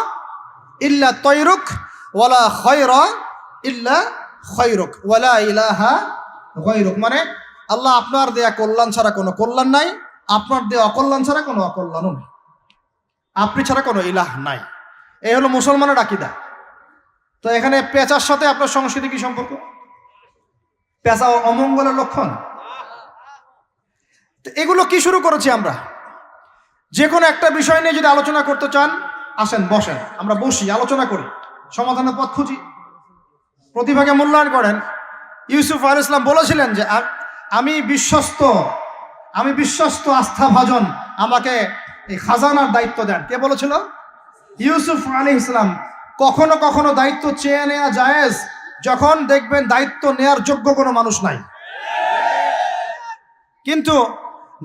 ইল্লা তায়রুক ওয়ালা খায়রা ইল্লা খায়রুক ওয়ালা ইলাহা গায়রুক। মানে আল্লাহ, আপনার দেয়া কল্যাণ ছাড়া কোনো কল্যাণ নাই, আপনার দেয়া অকল্যাণ ছাড়া কোনো অকল্যাণও নেই, আপনি ছাড়া কোনো ইলাহ নাই। এই হলো মুসলমানের আকীদা। তো এখানে পেঁচার সাথে আপনার সংস্কৃতি কি সম্পর্ক? পেঁচা অমঙ্গলের লক্ষণ। তো এগুলো কি শুরু করেছি আমরা? যে কোনো একটা বিষয় নিয়ে যদি আলোচনা করতে চান, আসেন, বসেন, আমরা বসি, আলোচনা করি, সমাধানের পথ খুঁজি, প্রতিভাকে মূল্যায়ন করেন। ইউসুফ আলাইহিস সালাম বলেছিলেন যে আমি বিশ্বস্ত আস্থাভাজন, আমাকে এই খাজানার দায়িত্ব দেন। কে বলেছিল? ইউসুফ আলাইহিস সালাম। কখনো কখনো দায়িত্ব চেয়ে নেওয়া জায়েজ, যখন দেখবেন দায়িত্ব নেয়ার যোগ্য কোনো মানুষ নাই। কিন্তু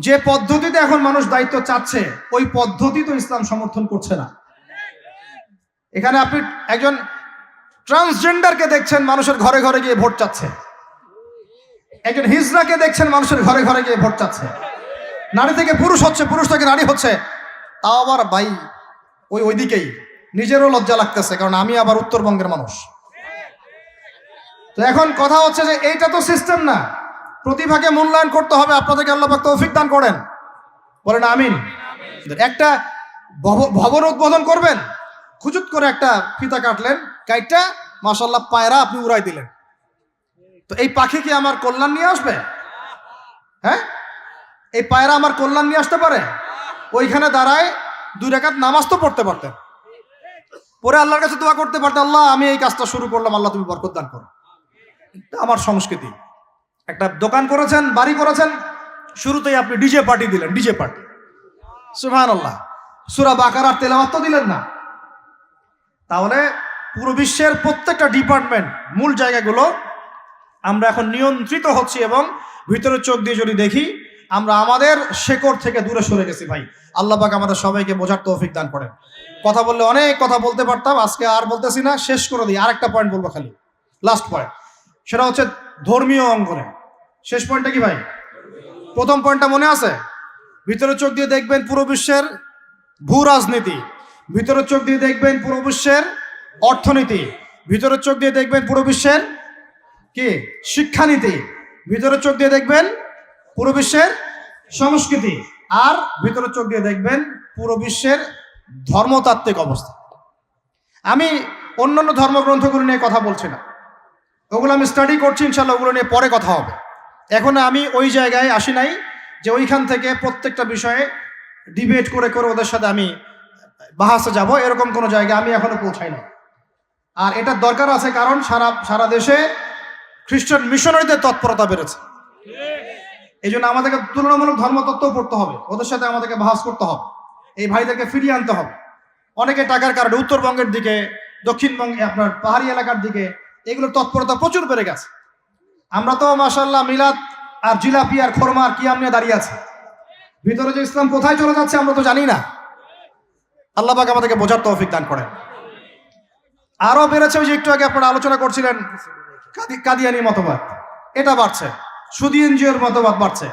যে পদ্ধতিতে এখন মানুষ দায়িত্ব চাচ্ছে, ওই পদ্ধতি তো ইসলাম সমর্থন করছে না। এখানে আপনি একজন ট্রান্সজেন্ডারকে দেখছেন মানুষের ঘরে ঘরে গিয়ে ভোট চাচ্ছে, একজন হিজড়াকে দেখছেন মানুষের ঘরে ঘরে গিয়ে ভোট চাচ্ছে, নারী থেকে পুরুষ হচ্ছে, পুরুষ থেকে নারী হচ্ছে। তাও আবার ভাই ওইদিকেই নিজেরও লজ্জা লাগতেছে, কারণ আমি আবার উত্তরবঙ্গের মানুষ। তো এখন কথা হচ্ছে যে এইটা তো সিস্টেম না, প্রতিভাকে মূল্যায়ন করতে হবে। আপনাদেরকে আল্লাহ পাক তৌফিক দান করেন, বলেন আমিন। একটা ভবন উদ্বোধন করবেন, খুজুত করে একটা ফিতা কাটলেন, কাইটটা মাশাআল্লাহ পায়রা আপনি উড়াই দিলেন, তো এই পাখি কি আমার কল্যাণ নিয়ে আসবে? হ্যাঁ, এই পায়রা আমার কল্যাণ নিয়ে আসতে পারে? ওইখানে দাঁড়ায় 2 রাকাত নামাজ তো পড়তে পারতেন, পরে আল্লাহর কাছে দোয়া করতে পারতেন, আল্লাহ আমি এই কাজটা শুরু করলাম, আল্লাহ তুমি বরকত দান করো। আমার সংস্কৃতি। একটা দোকান করেছেন, বাড়ি করেছেন, শুরুতেই আপনি ডিজে পার্টি দিলেন, ডিজে পার্টি, সুবহানাল্লাহ। সূরা বাকারার তেলাওয়াত তো দিলেন না। তাহলে পুরো বিশ্বের প্রত্যেকটা ডিপার্টমেন্ট, মূল জায়গাগুলো আমরা এখন নিয়ন্ত্রিত হচ্ছি, এবং ভিতরের চোখ দিয়ে যদি দেখি, আমরা আমাদের শেকড় থেকে দূরে সরে গেছি। ভাই, আল্লাহ পাক আমাদের সবাইকে বোঝার তৌফিক দান করেন। কথা বললে অনেক কথা বলতে পারতাম, আজকে আর বলতেছি না, শেষ করে দিই। আরেকটা পয়েন্ট বলবো, খালি লাস্ট পয়েন্ট, সেটা হচ্ছে ধর্মীয় অঙ্গনে। শেষ পয়েন্টটা কি ভাই? প্রথম পয়েন্টটা মনে আছে? ভিতরের চোখ দিয়ে দেখবেন পুরো বিশ্বের ভূ রাজনীতি, ভিতরের চোখ দিয়ে দেখবেন পুরো বিশ্বের অর্থনীতি, ভিতরের চোখ দিয়ে দেখবেন পুরো বিশ্বের কি শিক্ষানীতি, ভিতরের চোখ দিয়ে দেখবেন পুরো বিশ্বের সংস্কৃতি, আর ভিতরের চোখ দিয়ে দেখবেন পুরো বিশ্বের ধর্মতাত্ত্বিক অবস্থা। আমি অন্যান্য ধর্মগ্রন্থগুলো নিয়ে কথা বলছি না, ওগুলো আমি স্টাডি করছি, ইনশাল্লাহ ওগুলো নিয়ে পরে কথা হবে। এখন আমি ওই জায়গায় আসি নাই যে ওইখান থেকে প্রত্যেকটা বিষয়ে ডিবেট করে করে ওদের সাথে আমি বাহাসে যাব, এরকম কোনো জায়গায় আমি এখনো পৌঁছাই না। আর এটার দরকার আছে, কারণ সারা দেশে খ্রিস্টান মিশনারিদের তৎপরতা বেড়েছে। এই জন্য আমাদেরকে তুলনামূলক ধর্মতত্ত্ব পড়তে হবে, ওদের সাথে আমাদেরকে বাহাস করতে হবে, এই ভাইদেরকে ফিরিয়ে আনতে হবে। অনেকে টাকার কারণে উত্তরবঙ্গের দিকে, দক্ষিণবঙ্গে, আপনার পাহাড়ি এলাকার দিকে এগুলোর তৎপরতা প্রচুর বেড়ে গেছে। আমরা তো মাশাআল্লাহ মিলাদ আর জিলাপি আর খোরমা আর কিয়াম নিয়ে দাঁড়িয়ে আছি, ভিতরে যে ইসলাম কোথায় চলে যাচ্ছে আমরা তো জানি না। আল্লাহ পাক আমাদেরকে বোঝার তৌফিক দান করেন। আরো বেড়েছে, ওই যে একটু আগে আপনারা আলোচনা করছিলেন কাদিয়ানি মতবাদ, এটা বাড়ছে, সুদী এনজিওর মতবাদ বাড়ছে।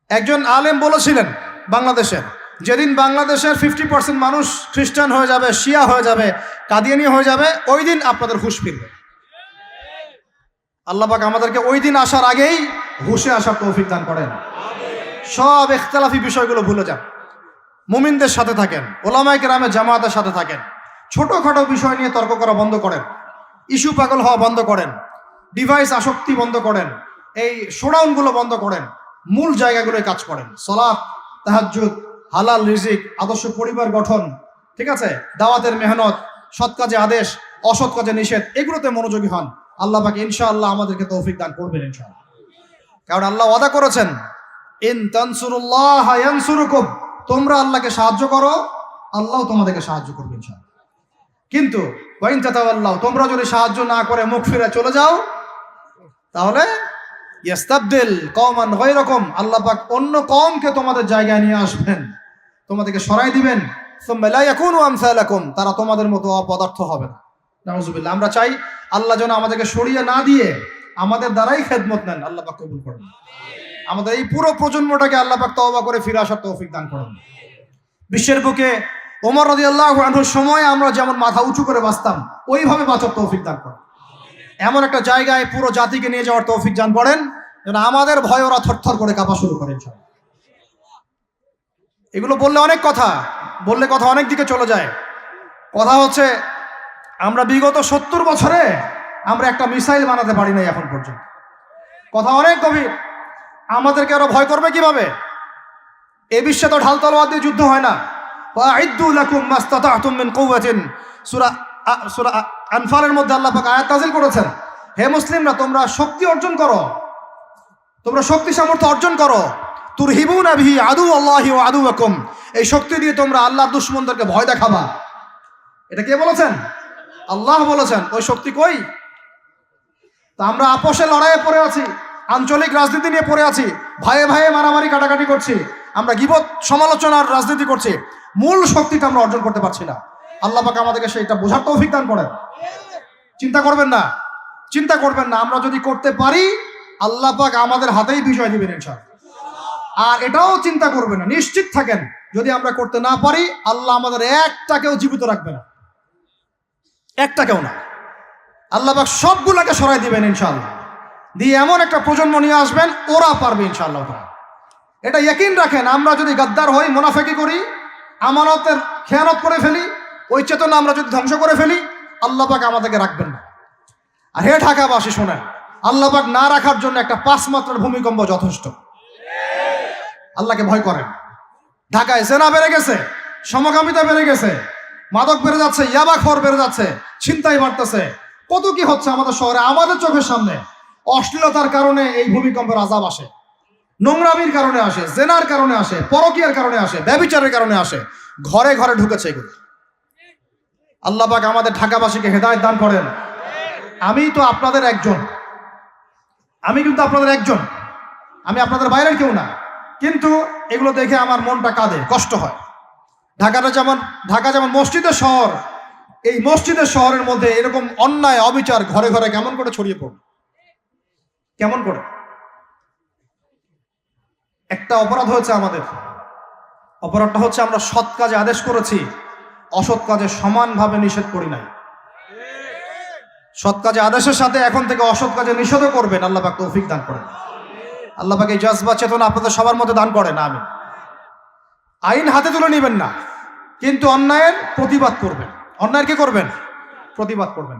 একজন আলেম বলেছিলেন বাংলাদেশের, যেদিন বাংলাদেশের 50% মানুষ খ্রিস্টান হয়ে যাবে, শিয়া হয়ে যাবে, কাদিয়ানি হয়ে যাবে, ওই দিন আপনাদের হুঁশ ফিরবে। আল্লাহ পাক আমাদেরকে ওই দিন আসার আগেই হুঁশে আসার তৌফিক দান করেন। সব ইখতিলাফি বিষয়গুলো ভুলে যান, মুমিনদের সাথে থাকেন, ওলামায়ে কেরামের জামাতের সাথে থাকেন, ছোটখাটো বিষয় নিয়ে তর্ক করা বন্ধ করেন, ইস্যু পাগল হওয়া বন্ধ করেন, ডিভাইস আসক্তি বন্ধ করেন, এই শোডাউনগুলো বন্ধ করেন, মূল জায়গাগুলোয় কাজ করেন। সালাত, তাহাজ্জুদ, হালাল রিজিক, আদর্শ পরিবার গঠন, ঠিক আছে, দাওয়াতের মেহনত, সৎ কাজে আদেশ, অসৎ কাজে নিষেধ, এগুলোতে মনোযোগী হন। আল্লাহ পাক ইনশাআল্লাহ আমাদেরকে তৌফিক দান করবেন ইনশাআল্লাহ। কারণ আল্লাহ ওয়াদা করেছেন, ইন তানসুরুল্লাহ ইয়ানসুরুকুম, তোমরা আল্লাহকে সাহায্য করো, আল্লাহ তোমাদেরকে সাহায্য করবে ইনশাআল্লাহ। কিন্তু ওয়াইন তাতাওয়াল্লাউ, তোমরা যদি সাহায্য না করে মুখ ফিরে চলে যাও, তাহলে ইয়াস্তাবদিল কওমান গায়রাকুম, আল্লাহ পাক অন্য কওমকে তোমাদের জায়গায় নিয়ে আসবেন, তোমাদেরকে সরাই দিবেন। সুম্মা লা ইয়াকুনু আমসালাকুম, তারা তোমাদের মতো অপদার্থ হবে না। নাউযুবিল্লাহ। আমরা চাই আল্লাহ যেন আমাদেরকে সরিয়ে না দিয়ে আমাদের দ্বারাই খেদমত নেন। আল্লাহ পাক কবুল করুন। আমাদের এই পুরো প্রজন্মটাকে আল্লাহ পাক তওবা করে ফিরে আসার তৌফিক দান করুন। বিশ্বের বুকে ওমর রাদিয়াল্লাহু আনহুর সময় আমরা যেমন মাথা উঁচু করে বাঁচতাম, ওইভাবে বাঁচার তৌফিক দান করুন। এমন একটা জায়গায় পুরো জাতিকে নিয়ে যাওয়ার তৌফিক দান করেন যেন আমাদের ভয় ওরা থরথর করে কাঁপা শুরু করেন। এগুলো বললে অনেক কথা, বললে কথা অনেক দিকে চলে যায়। কথা হচ্ছে আমরা বিগত 70 বছরে আমরা একটা মিসাইল বানাতে পারি নাই এখন পর্যন্ত। কথা অনেক গভীর। আমাদেরকে আরো ভয় করবে কিভাবে? এ বিশ্বে তো ঢাল তলোয়ার দিয়ে যুদ্ধ হয় না। ওয়াইদ্দু লাকুম মাস্তাতাতুম মিন কুওয়াতিন, সূরা আনফালের মধ্যে আল্লাহ পাক আয়াত নাযিল করেছেন, হে মুসলিমরা তোমরা শক্তি অর্জন করো, তোমরা শক্তি সামর্থ্য অর্জন করো। তুরহিবুনা বিহি আদুওয়াল্লাহি ওয়া আদুওয়াকুম, এই শক্তি দিয়ে তোমরা আল্লাহর দুশমনদেরকে ভয় দেখাবা। এটা কে বলেছেন? আল্লাহ বলেছেন। ওই শক্তি কই? তা আমরা আপোষে লড়াইয়ে পড়ে আছি, আঞ্চলিক রাজনীতি নিয়ে পড়ে আছি, ভাইয়ে ভাইয়ে মারামারি কাটাকাটি করছি, আমরা গীবত সমালোচনার রাজনীতি করছি, মূল শক্তিটা আমরা অর্জন করতে পারছি না। আল্লাহ পাক আমাদেরকে সেইটা বোঝার তৌফিক দান করেন। চিন্তা করবেন না, চিন্তা করবেন না, আমরা যদি করতে পারি আল্লাহ পাক আমাদের হাতেই বিজয় দিবেন ইনশাআল্লাহ। আর এটাও চিন্তা করবেন না, নিশ্চিত থাকেন যদি আমরা করতে না পারি আল্লাহ আমাদের একটাকেও জীবিত রাখবে না, একটাকেও না। আল্লাহ পাক সবগুলাকে সরাই দিবেন ইনশাআল্লাহ, দিয়ে এমন একটা প্রজন্ম নিয়ে আসবেন ওরা পারবে ইনশাআল্লাহ। এটা ইয়াকিন রাখেন। আমরা যদি গাদ্দার হই, মুনাফিকি করি, আমানতের খেয়ানত করে ফেলি, ওই চেতনা আমরা যদি ধ্বংস করে ফেলি, আল্লাহ পাক আমাদেরকে রাখবেন না। আর হে ঢাকাবাসী শোনেন, আল্লাহ পাক না রাখার জন্য একটা 5 মাত্রার ভূমিকম্প যথেষ্ট। আল্লাহকে ভয় করেন। ঢাকায় জেনা বেড়ে গেছে, সমকামিতা বেড়ে গেছে, মাদক বেড়ে যাচ্ছে, ইয়াবাখোর বেড়ে যাচ্ছে, ছিনতাই বাড়তেছে, কত কি হচ্ছে আমাদের শহরে, আমাদের চোখের সামনে। অশ্লীলতার কারণে এই ভূমিকম্পের আযাব আসে, নোংরামির কারণে আসে, জেনার কারণে আসে, পরকীয়ার কারণে আসে, ব্যভিচারের কারণে আসে, ঘরে ঘরে ঢুকেছে এগুলো। আল্লাহ পাক আমাদের ঢাকাবাসীকে হেদায়েত দান করেন। আমি তো আপনাদের একজন, আমি কিন্তু আপনাদের একজন, আমি আপনাদের বাইরের কেউ না, কিন্তু এগুলো দেখে আমার মনটা কাঁদে, কষ্ট হয়। ঢাকা যেমন মসজিদের শহর, এই মসজিদের শহরের মধ্যে এরকম অন্যায় অবিচার ঘরে ঘরে কেমন করে ছড়িয়ে পড়ে, কেমন করে? একটা অপরাধ হয়েছে আমাদের, অপরাধটা হচ্ছে আমরা সৎ কাজে আদেশ করেছি, অসৎ কাজে সমানভাবে নিষেধ করি নাই। সৎ কাজে আদেশের সাথে এখন থেকে অসৎ কাজে নিষেধও করবেন। আল্লাহ পাক তৌফিক দান করেন। আল্লাহ পাক এই জজবা চেতনা আপনাদের সবার মধ্যে দান করেন। আমিন। আইন হাতে তুলে নেবেন না, কিন্তু অন্যায়ের প্রতিবাদ করবেন। অন্যায়ের কি করবেন? প্রতিবাদ করবেন।